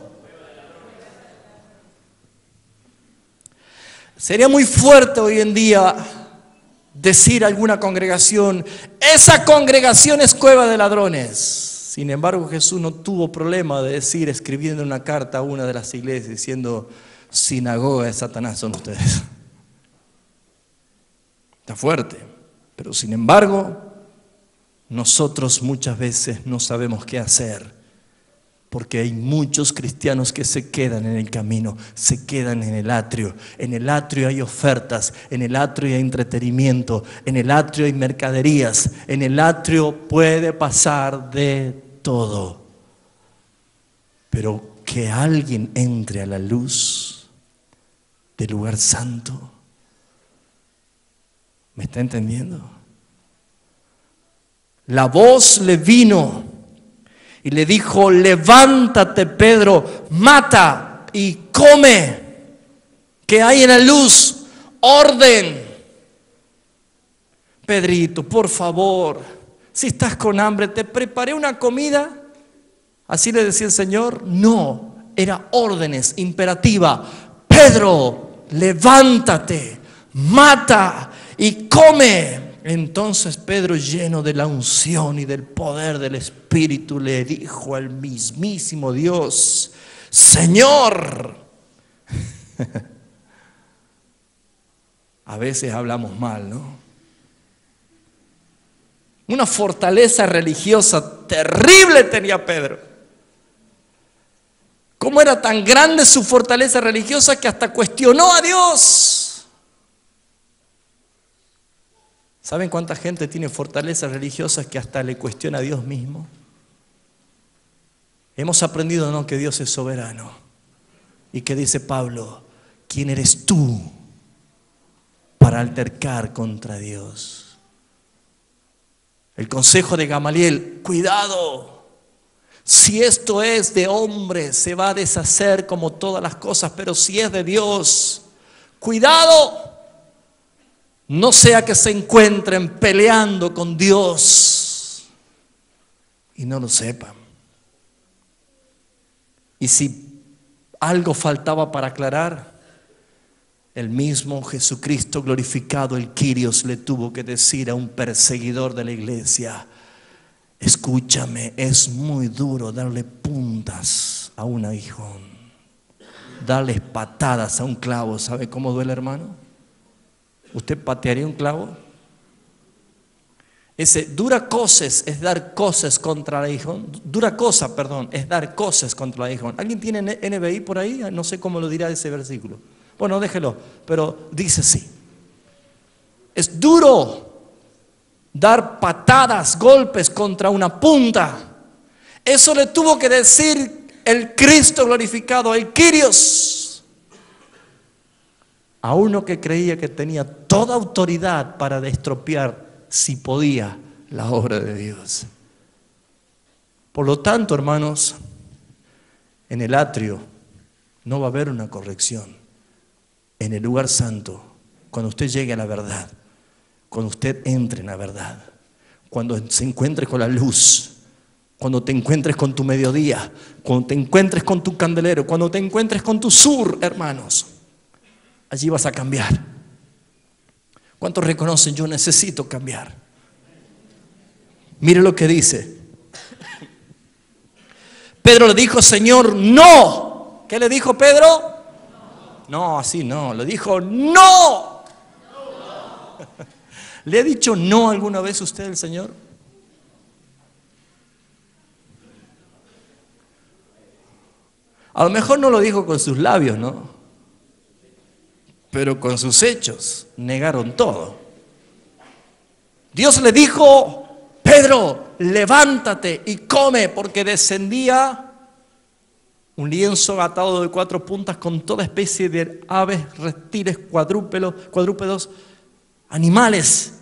Sería muy fuerte hoy en día decir a alguna congregación: esa congregación es cueva de ladrones. Sin embargo, Jesús no tuvo problema de decir, escribiendo una carta a una de las iglesias, diciendo: sinagoga de Satanás son ustedes. Está fuerte, pero sin embargo, nosotros muchas veces no sabemos qué hacer, porque hay muchos cristianos que se quedan en el camino, se quedan en el atrio. En el atrio hay ofertas, en el atrio hay entretenimiento, en el atrio hay mercaderías, en el atrio puede pasar de todo. Pero que alguien entre a la luz del lugar santo, ¿me está entendiendo? La voz le vino y le dijo: levántate, Pedro, mata y come, que hay en la luz orden. Pedrito, por favor, si estás con hambre, te preparé una comida. Así le decía el Señor. No, era órdenes, imperativa. Pedro, levántate, mata y come. Entonces Pedro, lleno de la unción y del poder del Espíritu, le dijo al mismísimo Dios: Señor. A veces hablamos mal, ¿no? Una fortaleza religiosa terrible tenía Pedro. ¿Cómo era tan grande su fortaleza religiosa que hasta cuestionó a Dios? ¿Saben cuánta gente tiene fortalezas religiosas que hasta le cuestiona a Dios mismo? Hemos aprendido, ¿no?, que Dios es soberano. Y que dice Pablo: ¿quién eres tú para altercar contra Dios? El consejo de Gamaliel: cuidado. Si esto es de hombre, se va a deshacer como todas las cosas, pero si es de Dios, cuidado. No sea que se encuentren peleando con Dios y no lo sepan. Y si algo faltaba para aclarar, el mismo Jesucristo glorificado, el Kyrios, le tuvo que decir a un perseguidor de la iglesia: escúchame, es muy duro darle puntas a un aguijón, darles patadas a un clavo. ¿Sabe cómo duele, hermano? ¿Usted patearía un clavo? Ese dura coces es dar coces contra el aguijón. Dura cosa, perdón, es dar coces contra el aguijón. ¿Alguien tiene NBI por ahí? No sé cómo lo dirá ese versículo. Bueno, déjelo, pero dice así: es duro dar patadas, golpes contra una punta. Eso le tuvo que decir el Cristo glorificado, el Kyrios, a uno que creía que tenía toda autoridad para estropear, si podía, la obra de Dios. Por lo tanto, hermanos, en el atrio no va a haber una corrección. En el lugar santo, cuando usted llegue a la verdad, cuando usted entre en la verdad, cuando se encuentre con la luz, cuando te encuentres con tu mediodía, cuando te encuentres con tu candelero, cuando te encuentres con tu sur, hermanos, allí vas a cambiar. ¿Cuántos reconocen: yo necesito cambiar? Mire lo que dice. Pedro le dijo: Señor, no. ¿Qué le dijo Pedro? No, así no. Le dijo: no. ¿Le ha dicho no alguna vez usted al Señor? A lo mejor no lo dijo con sus labios, ¿no? Pero con sus hechos negaron todo. Dios le dijo: Pedro, levántate y come, porque descendía un lienzo atado de 4 puntas con toda especie de aves, reptiles, cuadrúpedos, animales.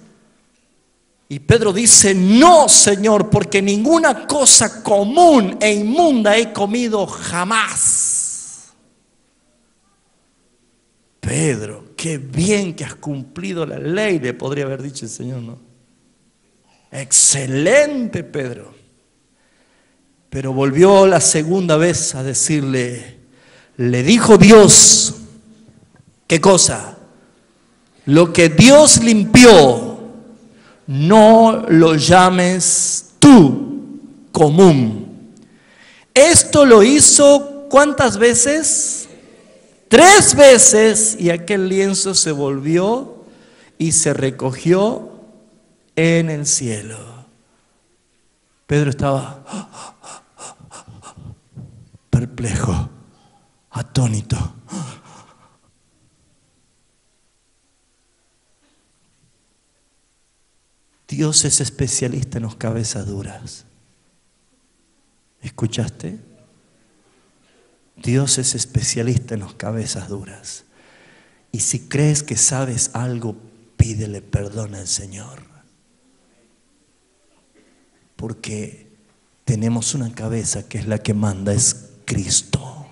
Y Pedro dice: no, Señor, porque ninguna cosa común e inmunda he comido jamás. Pedro, qué bien que has cumplido la ley, le podría haber dicho el Señor, ¿no? Excelente, Pedro. Pero volvió la segunda vez a decirle: le dijo Dios, ¿qué cosa? Lo que Dios limpió, no lo llames tú común. Esto lo hizo ¿cuántas veces? 3 veces y aquel lienzo se volvió y se recogió en el cielo. Pedro estaba perplejo, atónito. Dios es especialista en las cabezas duras. ¿Escuchaste? Dios es especialista en las cabezas duras. Y si crees que sabes algo, pídele perdón al Señor. Porque tenemos una cabeza que es la que manda, es Cristo.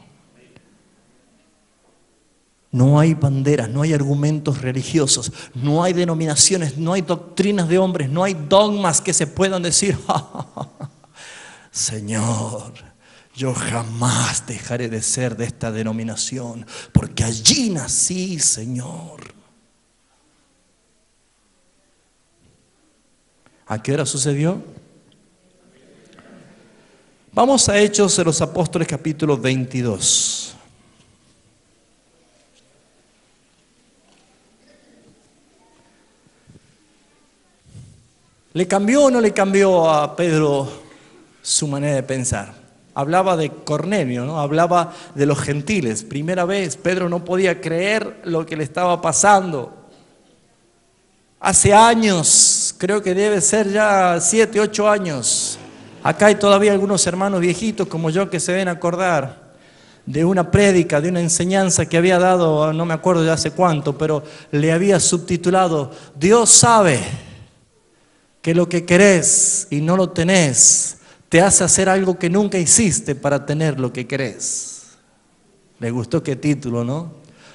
No hay banderas, no hay argumentos religiosos, no hay denominaciones, no hay doctrinas de hombres, no hay dogmas que se puedan decir, Señor, yo jamás dejaré de ser de esta denominación, porque allí nací, Señor. ¿A qué hora sucedió? Vamos a Hechos de los Apóstoles capítulo 22. ¿Le cambió o no le cambió a Pedro su manera de pensar? Hablaba de Cornelio, ¿no? Hablaba de los gentiles. Primera vez, Pedro no podía creer lo que le estaba pasando. Hace años, creo que debe ser ya 7, 8 años. Acá hay todavía algunos hermanos viejitos como yo que se deben acordar de una prédica, de una enseñanza que había dado, no me acuerdo de hace cuánto, pero le había subtitulado, Dios sabe que lo que querés y no lo tenés te hace hacer algo que nunca hiciste para tener lo que querés. ¿Le gustó qué título, no?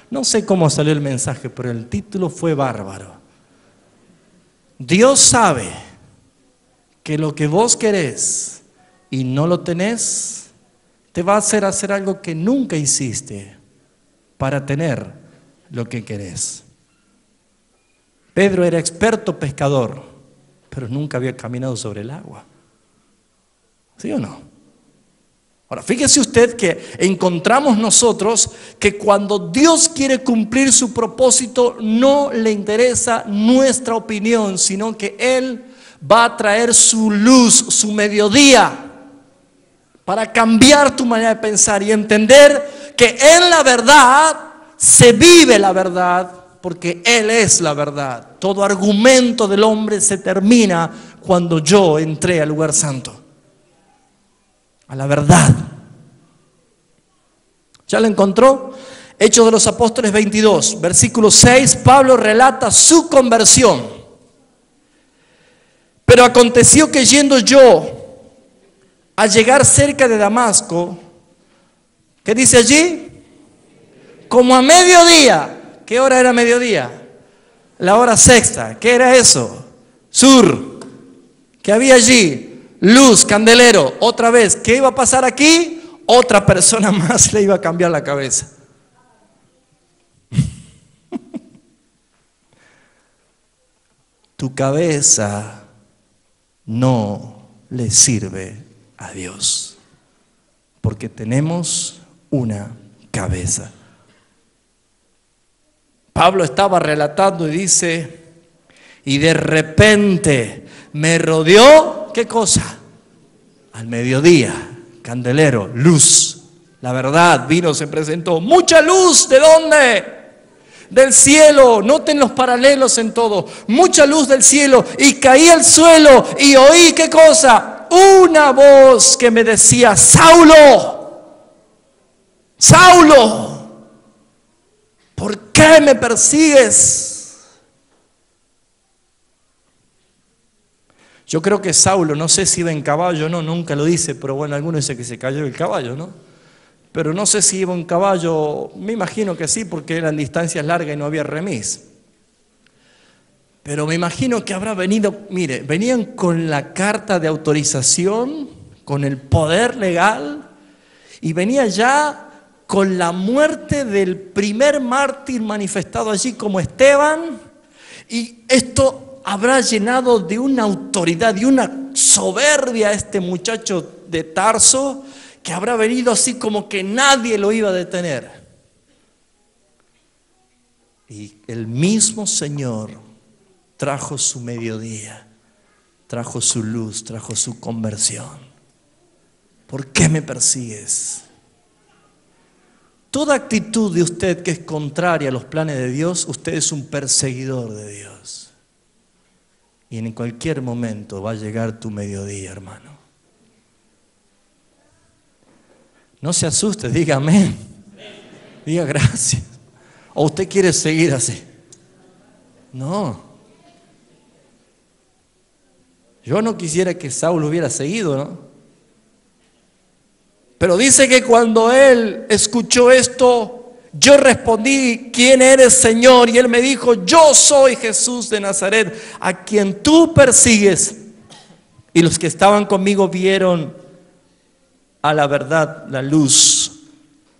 No sé cómo salió el mensaje, pero el título fue bárbaro. Dios sabe que lo que vos querés y no lo tenés te va a hacer algo que nunca hiciste para tener lo que querés. Pedro era experto pescador, pero nunca había caminado sobre el agua. ¿Sí o no? Ahora, fíjese usted que encontramos nosotros que cuando Dios quiere cumplir su propósito, no le interesa nuestra opinión, sino que Él va a traer su luz, su mediodía, para cambiar tu manera de pensar y entender que en la verdad se vive la verdad, porque Él es la verdad. Todo argumento del hombre se termina cuando yo entré al lugar santo, a la verdad. ¿Ya lo encontró? Hechos de los Apóstoles 22, versículo 6, Pablo relata su conversión. Pero aconteció que yendo yo a llegar cerca de Damasco, ¿qué dice allí? Como a mediodía. ¿Qué hora era mediodía? La hora sexta. ¿Qué era eso? Sur. ¿Qué había allí? Luz, candelero. Otra vez. ¿Qué iba a pasar aquí? Otra persona más le iba a cambiar la cabeza. Tu cabeza no le sirve a Dios, porque tenemos una cabeza. Pablo estaba relatando y dice, y de repente me rodeó, ¿qué cosa? Al mediodía, candelero, luz, la verdad vino, se presentó, mucha luz, ¿de dónde? Del cielo. Noten los paralelos en todo, mucha luz del cielo, y caí al suelo y oí, ¿qué cosa? Una voz que me decía, Saulo, Saulo, ¿por qué me persigues? Yo creo que Saulo, no sé si iba en caballo, no, nunca lo dice, pero bueno, algunos dicen que se cayó el caballo, ¿no? Pero no sé si iba en caballo, me imagino que sí, porque eran distancias largas y no había remis. Pero me imagino que habrá venido, mire, venían con la carta de autorización, con el poder legal, y venía ya con la muerte del primer mártir manifestado allí como Esteban, y esto habrá llenado de una autoridad, de una soberbia a este muchacho de Tarso, que habrá venido así como que nadie lo iba a detener. Y el mismo Señor trajo su mediodía, trajo su luz, trajo su conversión. ¿Por qué me persigues? Toda actitud de usted que es contraria a los planes de Dios, usted es un perseguidor de Dios. Y en cualquier momento va a llegar tu mediodía, hermano. No se asuste, diga amén. Diga gracias. ¿O usted quiere seguir así? No. Yo no quisiera que Saulo hubiera seguido, ¿no? Pero dice que cuando él escuchó esto, yo respondí, ¿quién eres, Señor? Y él me dijo, yo soy Jesús de Nazaret, a quien tú persigues. Y los que estaban conmigo vieron a la verdad la luz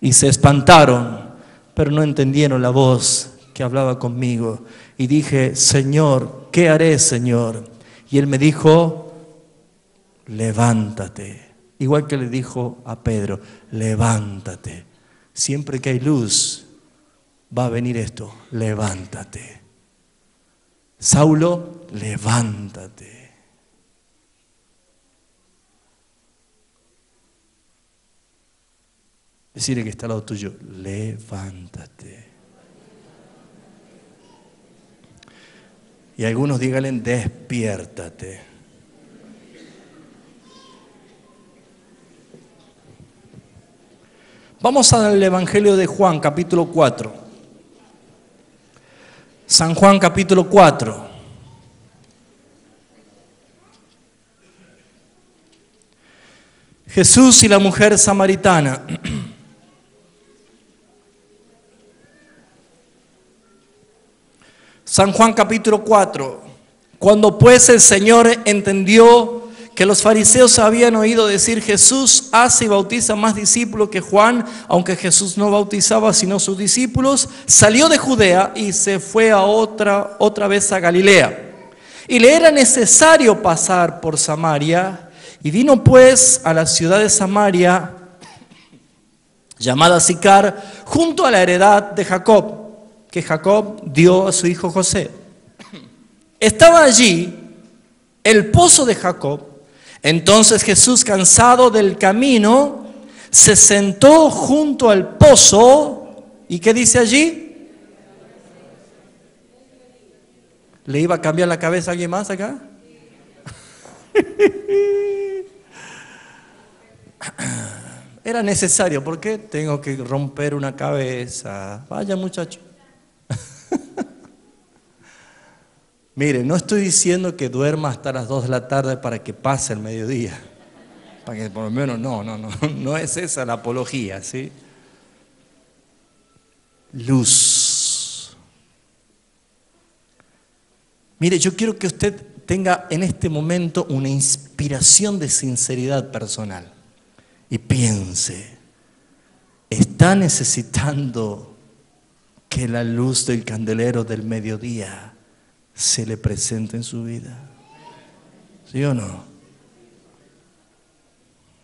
y se espantaron, pero no entendieron la voz que hablaba conmigo. Y dije, Señor, ¿qué haré, Señor? Y él me dijo, levántate. Igual que le dijo a Pedro, levántate. Siempre que hay luz, va a venir esto, levántate. Saulo, levántate. Decirle que está al lado tuyo, levántate. Y algunos díganle, despiértate. Vamos al Evangelio de Juan, capítulo 4. San Juan, capítulo 4. Jesús y la mujer samaritana. San Juan, capítulo 4. Cuando pues el Señor entendió que los fariseos habían oído decir, Jesús hace y bautiza más discípulos que Juan, aunque Jesús no bautizaba sino sus discípulos, salió de Judea y se fue a otra vez a Galilea. Y le era necesario pasar por Samaria, y vino pues a la ciudad de Samaria, llamada Sicar, junto a la heredad de Jacob, que Jacob dio a su hijo José. Estaba allí el pozo de Jacob. Entonces Jesús, cansado del camino, se sentó junto al pozo. ¿Y qué dice allí? ¿Le iba a cambiar la cabeza a alguien más acá? Era necesario, ¿por qué? Tengo que romper una cabeza. Vaya, muchacho. Mire, no estoy diciendo que duerma hasta las 2 de la tarde para que pase el mediodía. Para que por lo menos no es esa la apología, ¿sí? Luz. Mire, yo quiero que usted tenga en este momento una inspiración de sinceridad personal y piense, ¿está necesitando que la luz del candelero del mediodía se le presenta en su vida? ¿Sí o no?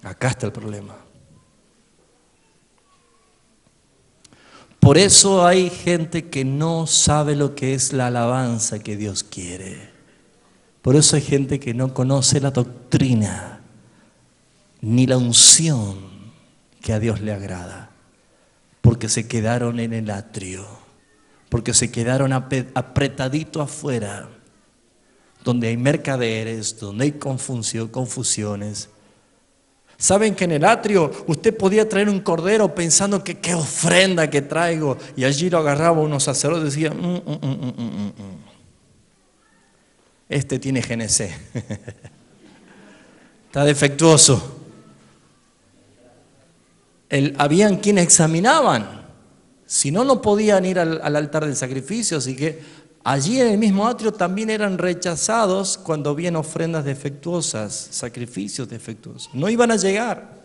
Acá está el problema. Por eso hay gente que no sabe lo que es la alabanza que Dios quiere. Por eso hay gente que no conoce la doctrina ni la unción que a Dios le agrada. Porque se quedaron en el atrio. Porque se quedaron apretadito afuera, donde hay mercaderes, donde hay confusiones. ¿Saben que en el atrio usted podía traer un cordero pensando que qué ofrenda que traigo? Y allí lo agarraba unos sacerdotes y decían, este tiene GNC, está defectuoso. Habían quienes examinaban. Si no, no podían ir al altar del sacrificio, así que allí en el mismo atrio también eran rechazados cuando habían ofrendas defectuosas, sacrificios defectuosos. No iban a llegar.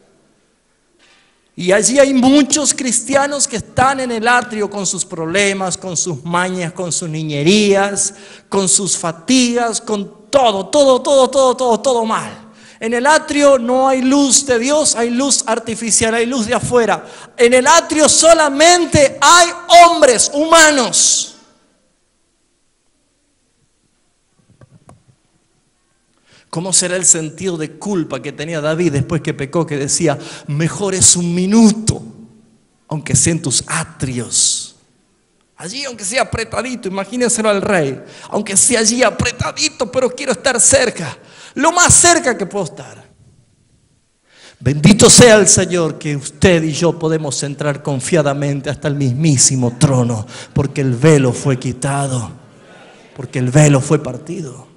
Y allí hay muchos cristianos que están en el atrio con sus problemas, con sus mañas, con sus niñerías, con sus fatigas, con todo mal. En el atrio no hay luz de Dios, hay luz artificial, hay luz de afuera. En el atrio solamente hay hombres humanos. ¿Cómo será el sentido de culpa que tenía David después que pecó, que decía, mejor es un minuto, aunque sea en tus atrios? Allí, aunque sea apretadito, imagínenselo al rey, aunque sea allí apretadito, pero quiero estar cerca, lo más cerca que puedo estar. Bendito sea el Señor que usted y yo podemos entrar confiadamente hasta el mismísimo trono, porque el velo fue quitado, porque el velo fue partido.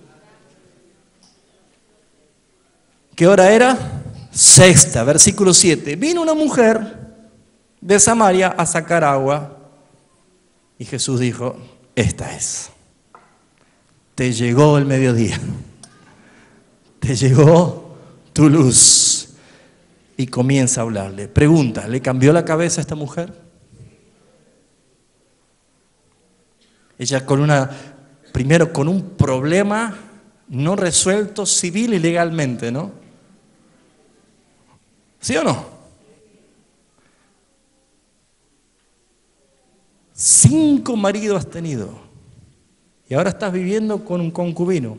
¿Qué hora era? Sexta, versículo 7. Vino una mujer de Samaria a sacar agua y Jesús dijo, esta es. Te llegó el mediodía, te llegó tu luz. Y comienza a hablarle. Pregunta, ¿le cambió la cabeza a esta mujer? Ella primero con un problema no resuelto civil y legalmente, ¿no? ¿Sí o no? 5 maridos has tenido y ahora estás viviendo con un concubino.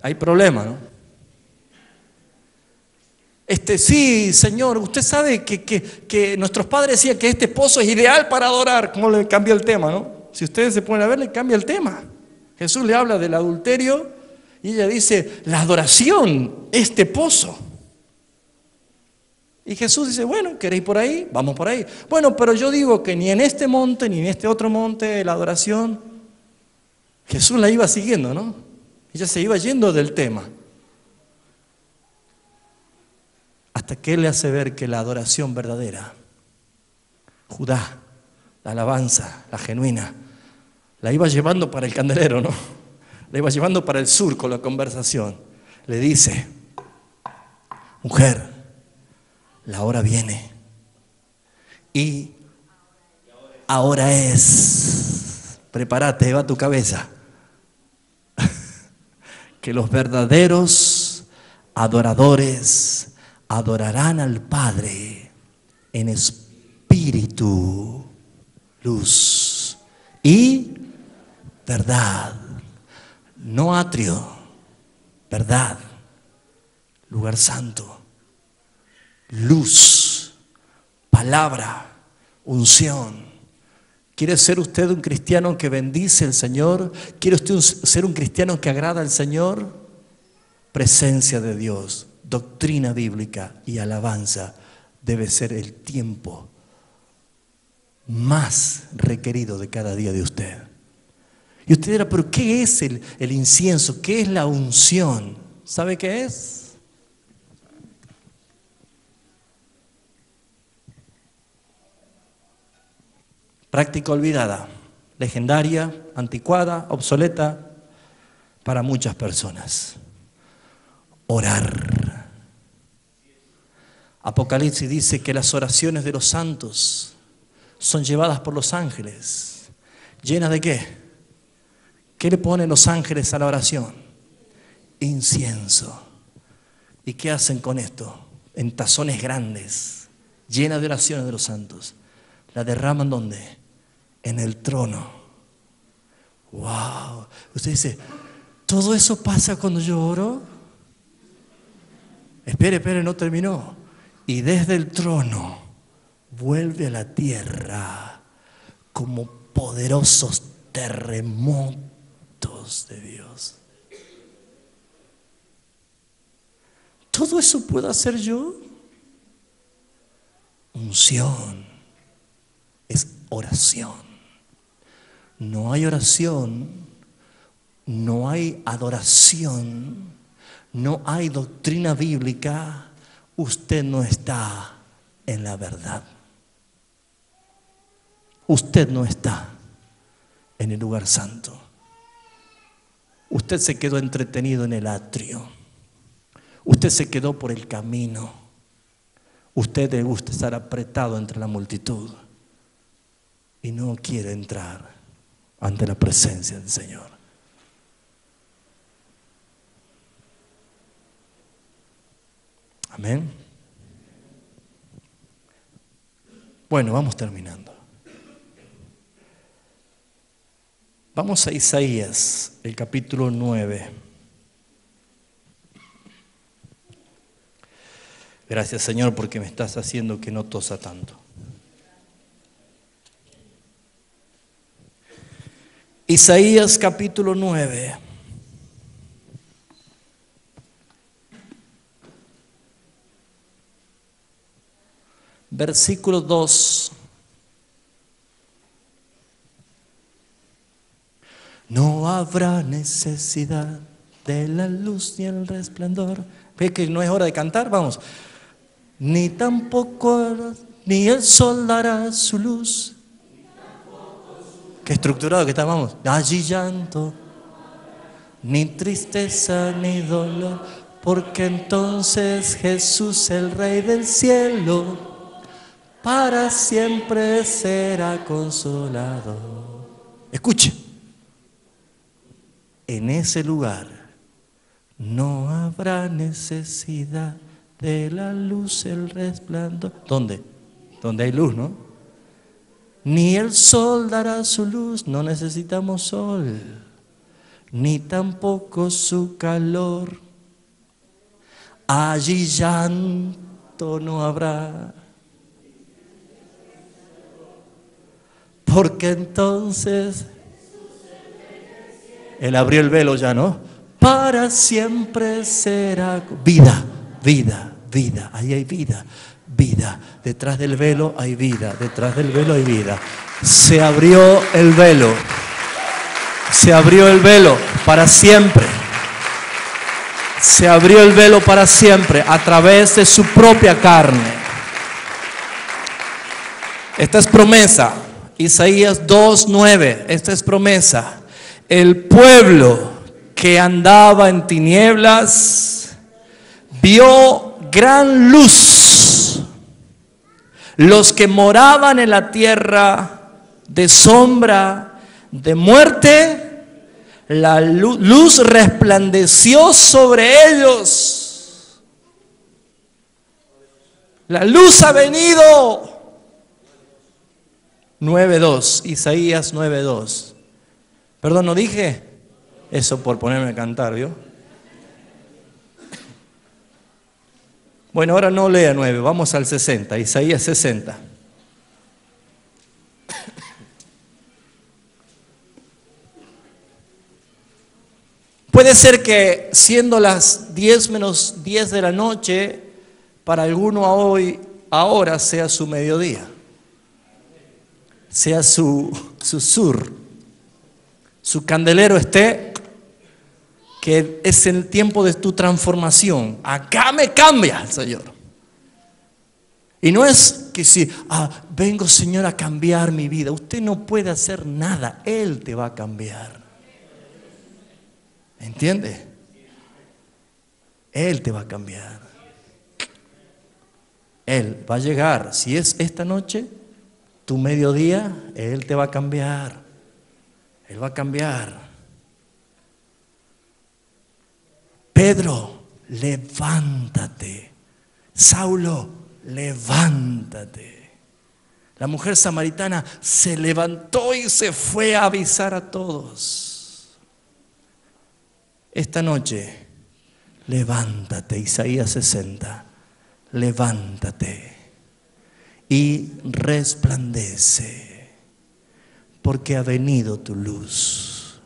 Hay problema, ¿no? Sí, Señor, usted sabe que nuestros padres decían que este pozo es ideal para adorar. ¿Cómo le cambia el tema, no? Si ustedes se ponen a ver, le cambia el tema. Jesús le habla del adulterio y ella dice, la adoración, este pozo. Y Jesús dice, bueno, ¿queréis por ahí? Vamos por ahí. Bueno, pero yo digo que ni en este monte, ni en este otro monte, la adoración. Jesús la iba siguiendo, ¿no? Ella se iba yendo del tema. Hasta que Él le hace ver que la adoración verdadera, Judá, la alabanza, la genuina, la iba llevando para el candelero, ¿no? La iba llevando para el sur con la conversación. Le dice, mujer, la hora viene y ahora es. Prepárate, va tu cabeza. Que los verdaderos adoradores adorarán al Padre en espíritu, luz y verdad. No atrio, verdad, lugar santo, luz, palabra, unción. ¿Quiere ser usted un cristiano que bendice al Señor? ¿Quiere usted ser un cristiano que agrada al Señor? Presencia de Dios, doctrina bíblica y alabanza debe ser el tiempo más requerido de cada día de usted. Y usted dirá, ¿pero qué es el incienso? ¿Qué es la unción? ¿Sabe qué es? Práctica olvidada, legendaria, anticuada, obsoleta para muchas personas. Orar. Apocalipsis dice que las oraciones de los santos son llevadas por los ángeles. ¿Llenas de qué? ¿Qué le ponen los ángeles a la oración? Incienso. ¿Y qué hacen con esto? En tazones grandes, llenas de oraciones de los santos. ¿La derraman dónde? En el trono. ¡Wow! Usted dice, ¿todo eso pasa cuando yo oro? Espere, no terminó. Y desde el trono vuelve a la tierra como poderosos terremotos de Dios. ¿Todo eso puedo hacer yo? Unción es oración. No hay oración, no hay adoración, no hay doctrina bíblica, usted no está en la verdad. Usted no está en el lugar santo. Usted se quedó entretenido en el atrio. Usted se quedó por el camino. Usted le gusta estar apretado entre la multitud y no quiere entrar ante la presencia del Señor. Amén. Bueno, vamos terminando. Vamos a Isaías, el capítulo 9. Gracias, Señor, porque me estás haciendo que no tosa tanto. Isaías capítulo 9. Versículo 2. No habrá necesidad de la luz ni el resplandor. ¿Ve que no es hora de cantar? Vamos. Ni tampoco, ni el sol dará su luz. Qué estructurado que está, vamos. Allí llanto, ni tristeza ni dolor, porque entonces Jesús, el Rey del cielo, para siempre será consolado. Escuche. En ese lugar no habrá necesidad de la luz, el resplandor. ¿Dónde? Donde hay luz, ¿no? Ni el sol dará su luz, no necesitamos sol, ni tampoco su calor. Allí llanto no habrá, porque entonces Él abrió el velo ya, ¿no? Para siempre será vida, vida, vida. Ahí hay vida, vida. Detrás del velo hay vida, detrás del velo hay vida. Se abrió el velo. Se abrió el velo para siempre. Se abrió el velo para siempre a través de su propia carne. Esta es promesa. Isaías 2:9. Esta es promesa. El pueblo que andaba en tinieblas vio gran luz. Los que moraban en la tierra de sombra de muerte, la luz resplandeció sobre ellos. La luz ha venido. 9:2, Isaías 9:2. Perdón, ¿no dije? Eso por ponerme a cantar, ¿vio? Bueno, ahora no lea 9, vamos al 60, Isaías 60. Puede ser que siendo las 10 menos 10 de la noche, para alguno ahora sea su mediodía, sea su sur. Su candelero esté, que es el tiempo de tu transformación. Acá me cambia el Señor. Y no es que si, vengo, Señor, a cambiar mi vida. Usted no puede hacer nada. Él te va a cambiar. ¿Entiende? Él te va a cambiar. Él va a llegar. Si es esta noche, tu mediodía, Él te va a cambiar. Él va a cambiar. Pedro, levántate. Saulo, levántate. La mujer samaritana se levantó y se fue a avisar a todos. Esta noche, levántate, Isaías 60, levántate y resplandece. Porque ha venido tu luz.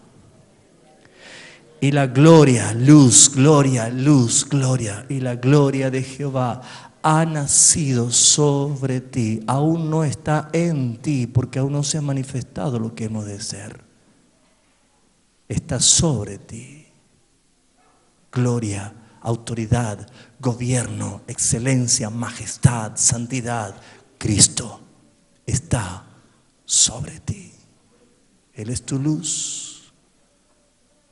Y la gloria, luz, gloria, luz, gloria. Y la gloria de Jehová ha nacido sobre ti. Aún no está en ti, porque aún no se ha manifestado lo que hemos de ser. Está sobre ti. Gloria, autoridad, gobierno, excelencia, majestad, santidad. Cristo está sobre ti. Él es tu luz.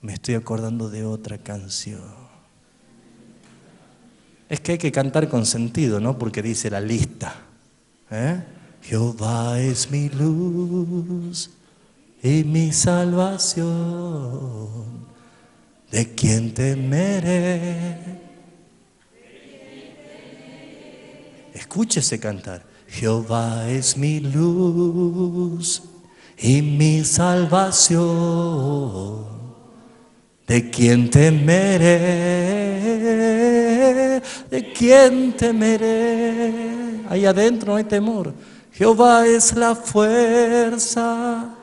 Me estoy acordando de otra canción. Es que hay que cantar con sentido, ¿no? Porque dice la lista. Jehová es mi luz y mi salvación. ¿De quién temeré? Escúchese cantar. Jehová es mi luz y mi salvación. ¿De quién temeré? ¿de quién temeré? Ahí adentro no hay temor. Jehová es la fuerza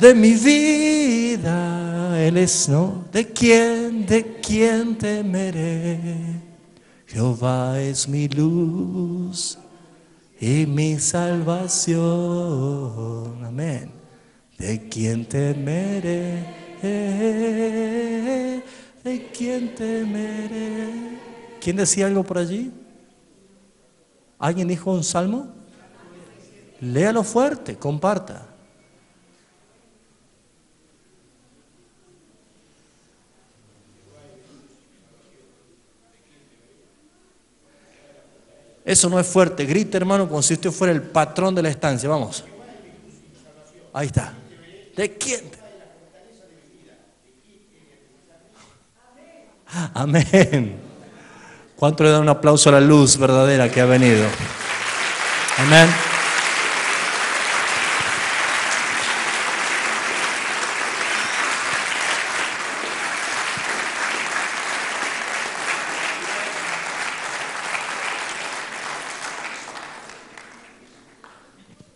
de mi vida. Él es, ¿no? ¿De quién temeré? Jehová es mi luz y mi salvación. Amén. ¿De quién temeré? ¿De quién temeré? ¿Quién decía algo por allí? ¿Alguien dijo un salmo? Léalo fuerte, comparta. Eso no es fuerte. Grite, hermano, como si usted fuera el patrón de la estancia. Vamos. Ahí está. ¿De quién? Amén. ¿Cuánto le dan un aplauso a la luz verdadera que ha venido? Amén.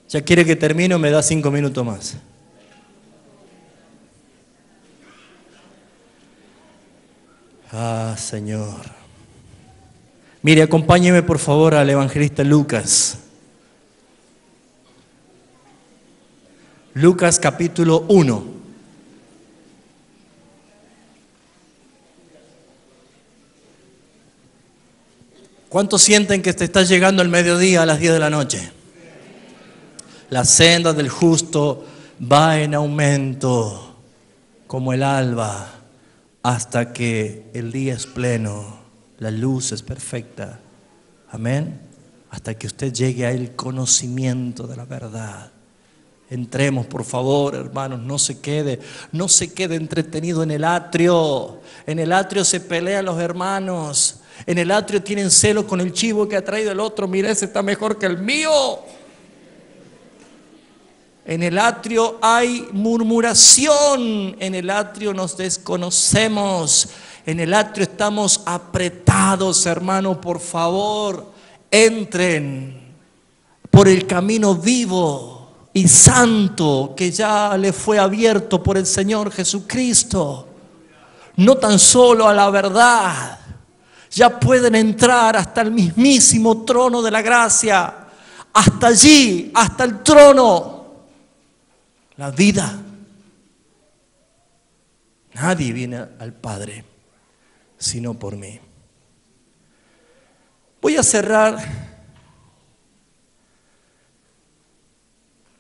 ¿Ya quiere que termine o me da 5 minutos más? Ah, Señor. Mire, acompáñeme por favor al evangelista Lucas. Lucas capítulo 1. ¿Cuántos sienten que te está llegando el mediodía a las 10 de la noche? La senda del justo va en aumento como el alba hasta que el día es pleno, la luz es perfecta. Amén. Hasta que usted llegue al conocimiento de la verdad. Entremos, por favor, hermanos, no se quede entretenido en el atrio. En el atrio se pelean los hermanos. En el atrio tienen celo con el chivo que ha traído el otro. Mira, ese está mejor que el mío. En el atrio hay murmuración, en el atrio nos desconocemos, en el atrio estamos apretados, hermano, por favor, entren por el camino vivo y santo que ya le fue abierto por el Señor Jesucristo. No tan solo a la verdad, ya pueden entrar hasta el mismísimo trono de la gracia, hasta allí, hasta el trono. La vida. Nadie viene al Padre sino por mí. Voy a cerrar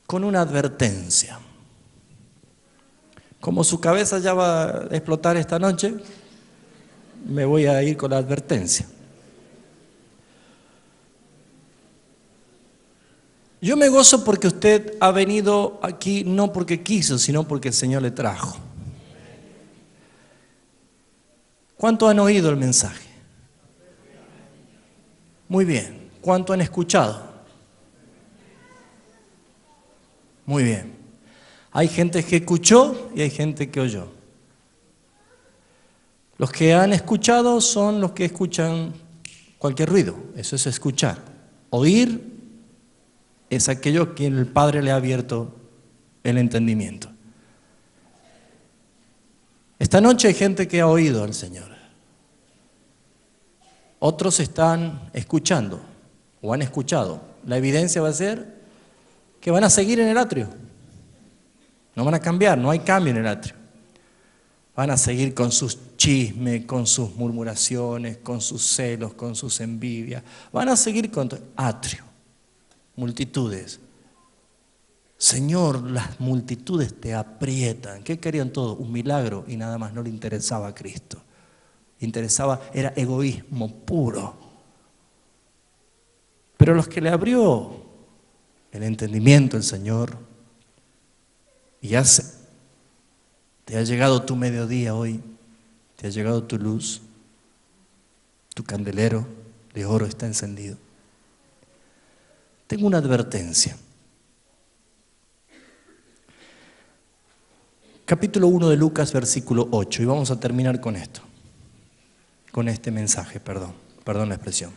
con una advertencia. Como su cabeza ya va a explotar esta noche, me voy a ir con la advertencia. Yo me gozo porque usted ha venido aquí no porque quiso, sino porque el Señor le trajo. ¿Cuánto han oído el mensaje? Muy bien. ¿Cuánto han escuchado? Muy bien. Hay gente que escuchó y hay gente que oyó. Los que han escuchado son los que escuchan cualquier ruido. Eso es escuchar. Oír es aquello a quien el Padre le ha abierto el entendimiento. Esta noche hay gente que ha oído al Señor. Otros están escuchando o han escuchado. La evidencia va a ser que van a seguir en el atrio. No van a cambiar, no hay cambio en el atrio. Van a seguir con sus chismes, con sus murmuraciones, con sus celos, con sus envidias. Van a seguir con atrio. Multitudes. Señor, las multitudes te aprietan. ¿Qué querían todos? Un milagro y nada más. No le interesaba a Cristo. Era egoísmo puro. Pero los que le abrió el entendimiento el Señor, y ya te ha llegado tu mediodía hoy, te ha llegado tu luz, tu candelero de oro está encendido. Tengo una advertencia. Capítulo 1 de Lucas, versículo 8, y vamos a terminar con esto. con este mensaje, perdón la expresión.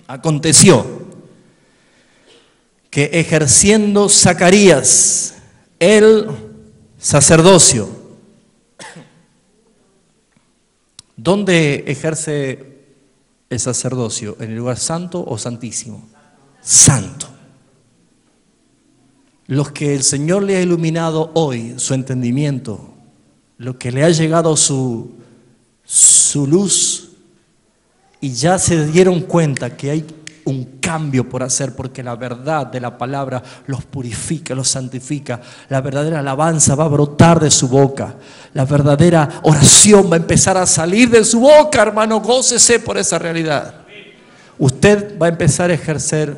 Aconteció que ejerciendo Zacarías el sacerdocio, ¿dónde ejerce el sacerdocio? ¿En el lugar santo o santísimo? Santo. Los que el Señor le ha iluminado hoy, su entendimiento, lo que le ha llegado su luz, y ya se dieron cuenta que hay un cambio por hacer, porque la verdad de la palabra los purifica, los santifica. La verdadera alabanza va a brotar de su boca. La verdadera oración va a empezar a salir de su boca, hermano. Gócese por esa realidad. Usted va a empezar a ejercer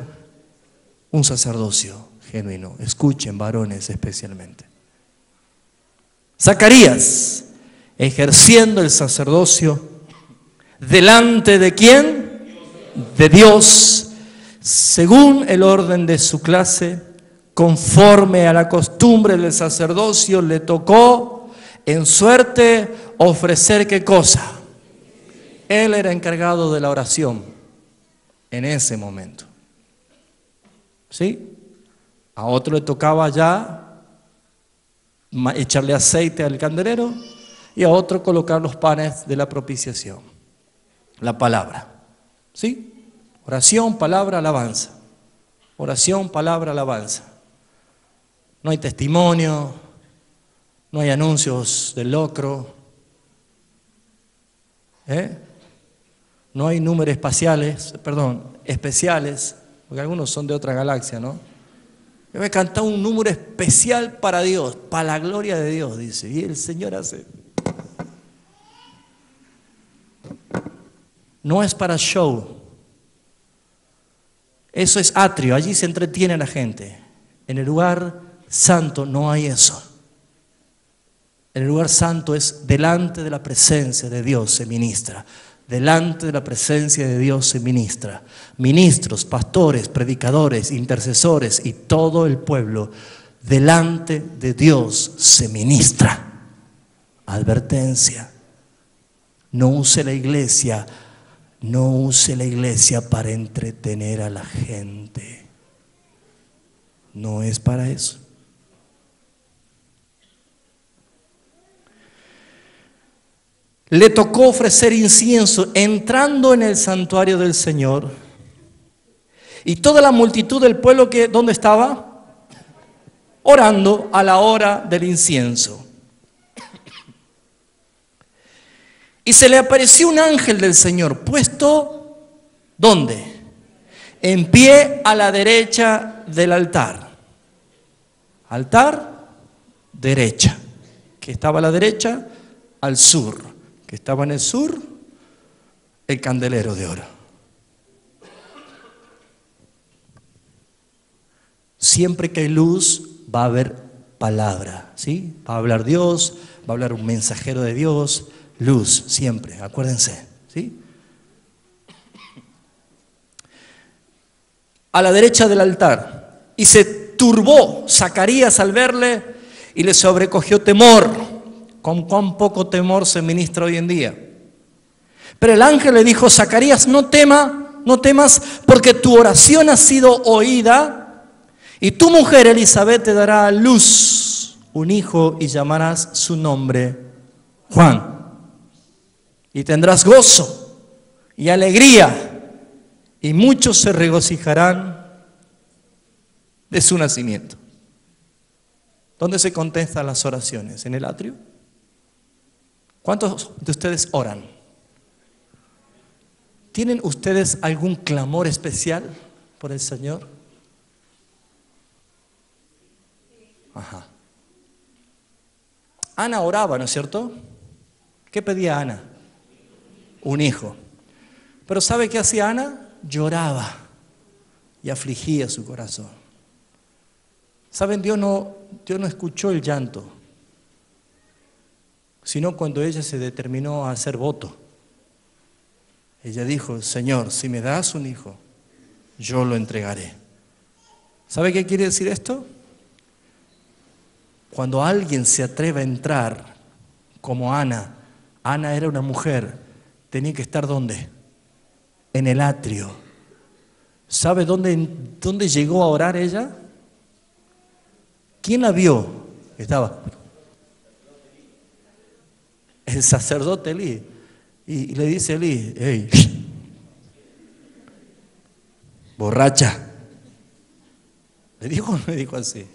un sacerdocio genuino. Escuchen, varones especialmente. Zacarías, ejerciendo el sacerdocio, ¿delante de quién? De Dios, según el orden de su clase, conforme a la costumbre del sacerdocio, le tocó en suerte ofrecer ¿qué cosa? Él era encargado de la oración en ese momento. ¿Sí? A otro le tocaba ya echarle aceite al candelero y a otro colocar los panes de la propiciación, la palabra. ¿Sí? Oración, palabra, alabanza. Oración, palabra, alabanza. No hay testimonio, no hay anuncios del locro, no hay números especiales, porque algunos son de otra galaxia, ¿no? Yo voy a cantar un número especial para Dios, para la gloria de Dios, dice. Y el Señor hace. No es para show. Eso es atrio, allí se entretiene la gente. En el lugar santo no hay eso. En el lugar santo es delante de la presencia de Dios se ministra. Delante de la presencia de Dios se ministra. Ministros, pastores, predicadores, intercesores y todo el pueblo, delante de Dios se ministra. Advertencia: no use la iglesia para entretener a la gente. No es para eso. Le tocó ofrecer incienso entrando en el santuario del Señor. Y toda la multitud del pueblo, ¿dónde estaba? Orando a la hora del incienso. Y se le apareció un ángel del Señor, puesto, ¿dónde? En pie a la derecha del altar. Altar, derecha. Que estaba a la derecha, al sur. Que estaba en el sur, el candelero de oro. Siempre que hay luz, va a haber palabra, ¿sí? Va a hablar Dios, va a hablar un mensajero de Dios. Luz, siempre, acuérdense, ¿sí? A la derecha del altar. Y se turbó Zacarías al verle y le sobrecogió temor. Con cuán poco temor se ministra hoy en día. Pero el ángel le dijo: Zacarías, no temas, porque tu oración ha sido oída, y tu mujer Elizabeth te dará a luz un hijo y llamarás su nombre Juan. Y tendrás gozo y alegría, y muchos se regocijarán de su nacimiento. ¿Dónde se contestan las oraciones? ¿En el atrio? ¿Cuántos de ustedes oran? ¿Tienen ustedes algún clamor especial por el Señor? Ajá. Ana oraba, ¿no es cierto? ¿Qué pedía Ana? Un hijo. Pero ¿sabe qué hacía Ana? Lloraba y afligía su corazón. ¿Saben? Dios no escuchó el llanto, sino cuando ella se determinó a hacer voto. Ella dijo: Señor, si me das un hijo, yo lo entregaré. ¿Sabe qué quiere decir esto? Cuando alguien se atreve a entrar como Ana. Ana era una mujer, tenía que estar ¿dónde? En el atrio. ¿Sabe dónde llegó a orar ella? ¿Quién la vio? Estaba el sacerdote Elí. Y le dice a Elí, hey, borracha. ¿Le dijo o no le dijo así?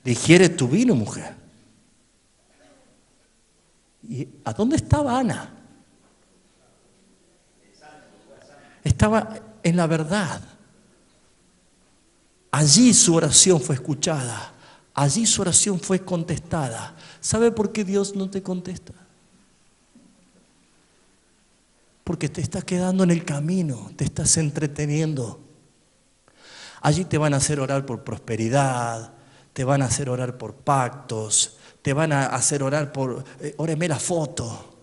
Digiere tu vino, mujer. ¿Y a dónde estaba Ana? Estaba en la verdad. Allí su oración fue escuchada. Allí su oración fue contestada. ¿Sabe por qué Dios no te contesta? Porque te estás quedando en el camino, te estás entreteniendo. Allí te van a hacer orar por prosperidad, te van a hacer orar por pactos, te van a hacer orar por, óreme la foto,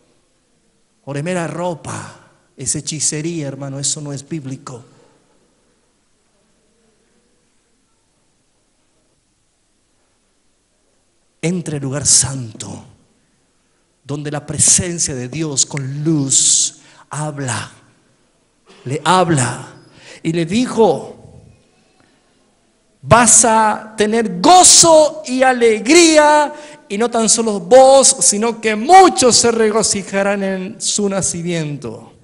óreme la ropa. Es hechicería, hermano, eso no es bíblico. Entre el lugar santo, donde la presencia de Dios con luz habla, le habla y le dijo: vas a tener gozo y alegría, y no tan solo vos, sino que muchos se regocijarán en su nacimiento.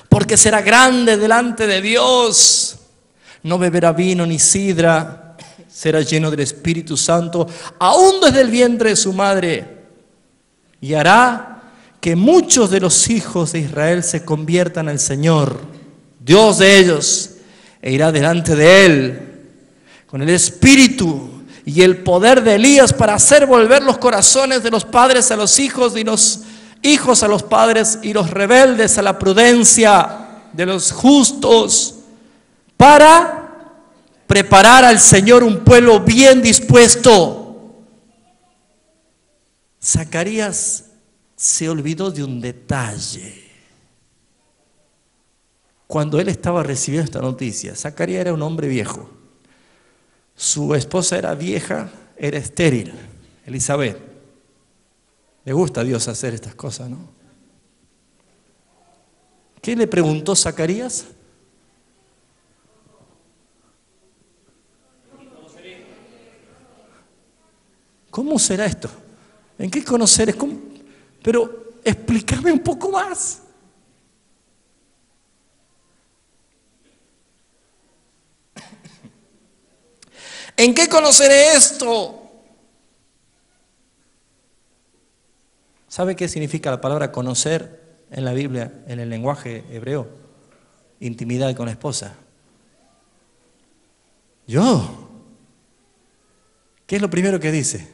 Porque será grande delante de Dios, no beberá vino ni sidra, será lleno del Espíritu Santo, aún desde el vientre de su madre, y hará que muchos de los hijos de Israel se conviertan al Señor, Dios de ellos, e irá delante de Él con el espíritu y el poder de Elías para hacer volver los corazones de los padres a los hijos y los hijos a los padres y los rebeldes a la prudencia de los justos, para preparar al Señor un pueblo bien dispuesto. Zacarías se olvidó de un detalle. Cuando él estaba recibiendo esta noticia, Zacarías era un hombre viejo. Su esposa era vieja, era estéril, Elizabeth. Le gusta a Dios hacer estas cosas, ¿no? ¿Qué le preguntó Zacarías? ¿Cómo será esto? ¿En qué conocer? ¿Cómo? Pero explícame un poco más. ¿En qué conoceré esto? ¿Sabe qué significa la palabra conocer en la Biblia, en el lenguaje hebreo? Intimidad con la esposa. ¿Yo? ¿Qué es lo primero que dice?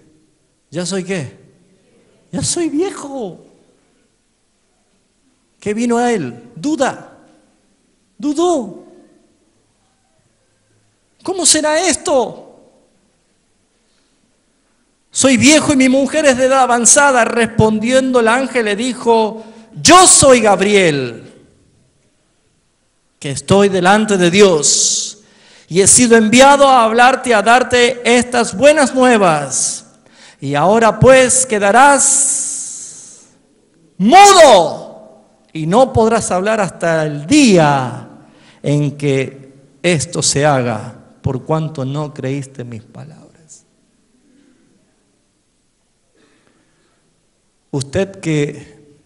¿Ya soy qué? Ya soy viejo. ¿Qué vino a él? Duda. Dudó. ¿Cómo será esto? Soy viejo y mi mujer es de edad avanzada. Respondiendo el ángel le dijo: yo soy Gabriel, que estoy delante de Dios y he sido enviado a hablarte, a darte estas buenas nuevas. Y ahora pues quedarás mudo y no podrás hablar hasta el día en que esto se haga, por cuanto no creíste mis palabras. Usted que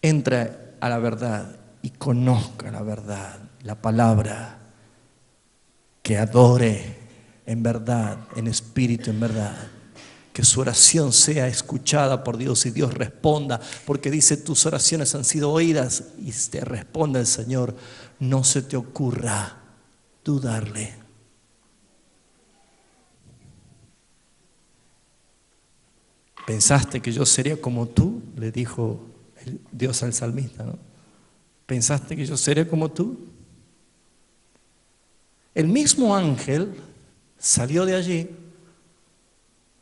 entre a la verdad y conozca la verdad, la palabra, que adore en verdad, en espíritu, en verdad, que su oración sea escuchada por Dios y Dios responda, porque dice: tus oraciones han sido oídas, y te responde el Señor. No se te ocurra dudarle. ¿Pensaste que yo sería como tú?, le dijo Dios al salmista, ¿no? ¿Pensaste que yo sería como tú? El mismo ángel salió de allí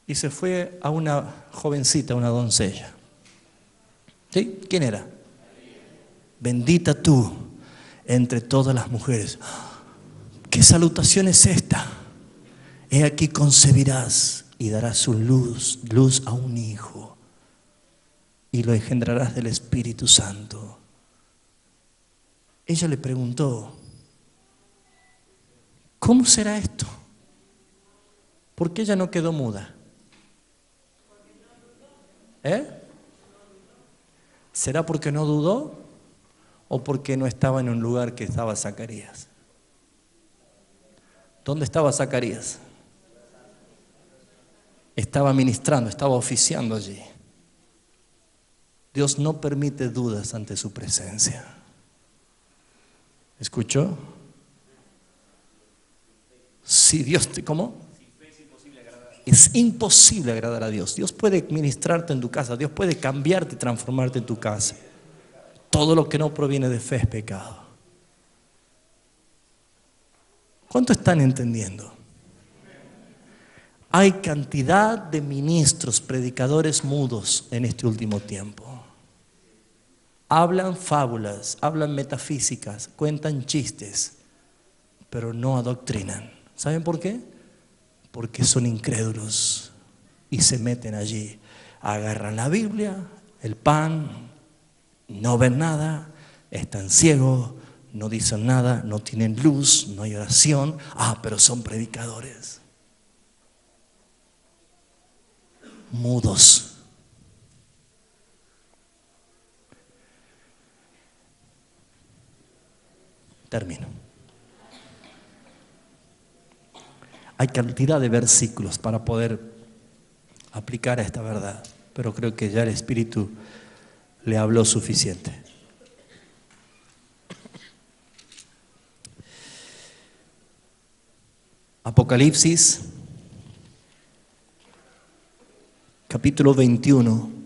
y se fue a una jovencita, una doncella. ¿Sí? ¿Quién era? Bendita tú entre todas las mujeres. ¿Qué salutación es esta? He aquí concebirás y darás su luz a un hijo, y lo engendrarás del Espíritu Santo. Ella le preguntó, ¿cómo será esto? ¿Por qué ella no quedó muda? ¿Será porque no dudó o porque no estaba en un lugar que estaba Zacarías? ¿Dónde estaba Zacarías? Estaba ministrando, estaba oficiando allí. Dios no permite dudas ante su presencia. ¿Escuchó? Si Dios te, ¿cómo? Es imposible agradar a Dios. Dios puede ministrarte en tu casa, Dios puede cambiarte y transformarte en tu casa. Todo lo que no proviene de fe es pecado. ¿Cuánto están entendiendo? Hay cantidad de ministros, predicadores mudos en este último tiempo. Hablan fábulas, hablan metafísicas, cuentan chistes, pero no adoctrinan. ¿Saben por qué? Porque son incrédulos y se meten allí. Agarran la Biblia, el pan, no ven nada, están ciegos, no dicen nada, no tienen luz, no hay oración. Pero son predicadores. Mudos. Termino. Hay cantidad de versículos para poder aplicar a esta verdad, pero creo que ya el Espíritu le habló suficiente. Apocalipsis, capítulo 21.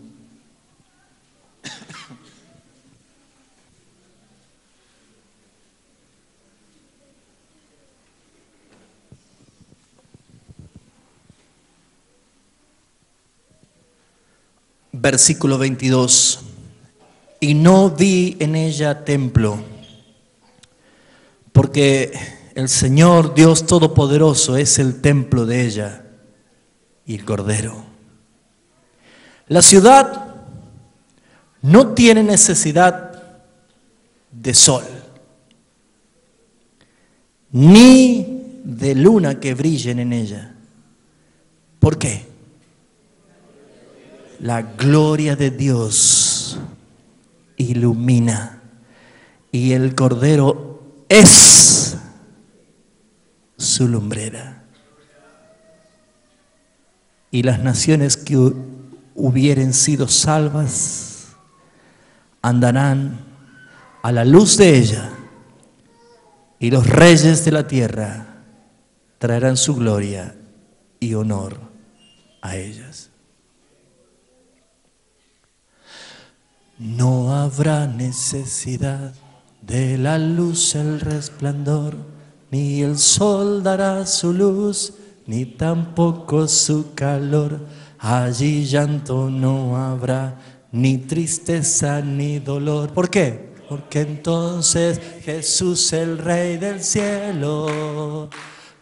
Versículo 22. Y no vi en ella templo, porque el Señor Dios Todopoderoso es el templo de ella y el Cordero. La ciudad no tiene necesidad de sol, ni de luna que brillen en ella. ¿Por qué? La gloria de Dios ilumina y el Cordero es su lumbrera. Y las naciones que hubieren sido salvas andarán a la luz de ella, y los reyes de la tierra traerán su gloria y honor a ellas. No habrá necesidad de la luz, el resplandor, ni el sol dará su luz, ni tampoco su calor. Allí llanto no habrá, ni tristeza ni dolor. ¿Por qué? Porque entonces Jesús, el Rey del cielo,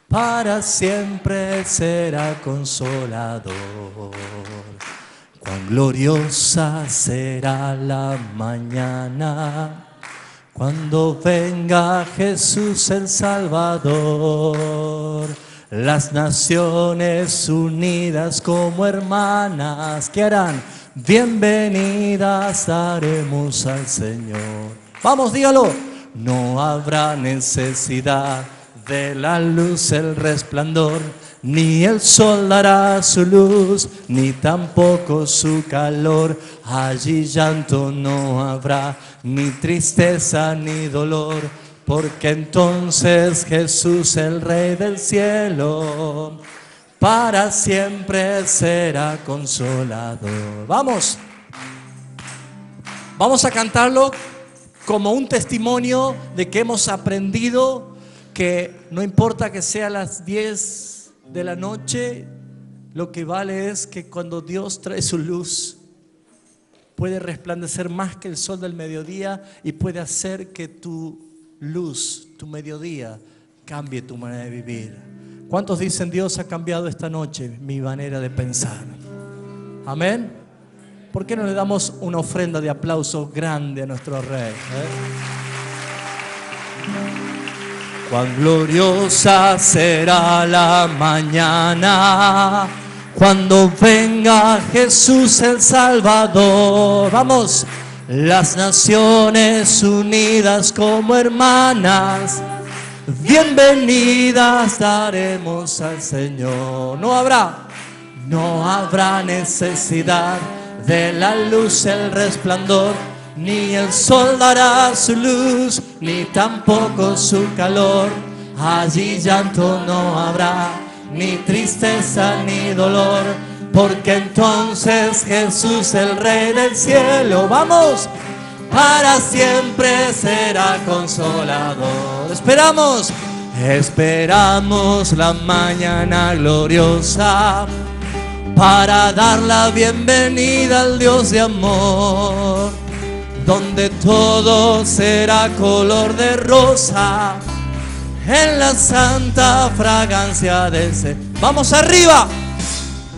para siempre será consolador. Cuán gloriosa será la mañana cuando venga Jesús el Salvador. Las naciones unidas como hermanas, ¿qué harán? Bienvenidas daremos al Señor. Vamos, dígalo. No habrá necesidad de la luz, el resplandor, ni el sol dará su luz, ni tampoco su calor. Allí llanto no habrá, ni tristeza ni dolor, porque entonces Jesús, el Rey del cielo, para siempre será consolador. Vamos a cantarlo como un testimonio de que hemos aprendido que no importa que sea las 10 de la noche, lo que vale es que cuando Dios trae su luz, puede resplandecer más que el sol del mediodía y puede hacer que tu luz, tu mediodía, cambie tu manera de vivir. ¿Cuántos dicen: Dios ha cambiado esta noche mi manera de pensar? Amén. ¿Por qué no le damos una ofrenda de aplauso grande a nuestro Rey? Cuán gloriosa será la mañana cuando venga Jesús el Salvador. Vamos, las naciones unidas como hermanas, bienvenidas daremos al Señor. No habrá necesidad de la luz, el resplandor, ni el sol dará su luz, ni tampoco su calor. Allí llanto no habrá, ni tristeza ni dolor, porque entonces Jesús, el Rey del cielo, vamos, para siempre será consolador. Esperamos la mañana gloriosa para dar la bienvenida al Dios de amor, donde todo será color de rosa en la santa fragancia del ser. Vamos arriba.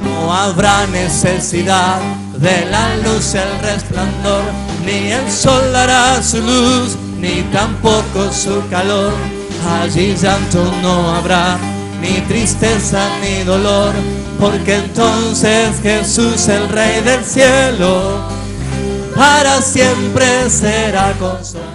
No habrá necesidad de la luz, el resplandor, ni el sol dará su luz, ni tampoco su calor. Allí llanto no habrá, ni tristeza ni dolor, porque entonces Jesús, el Rey del cielo, para siempre será consolador.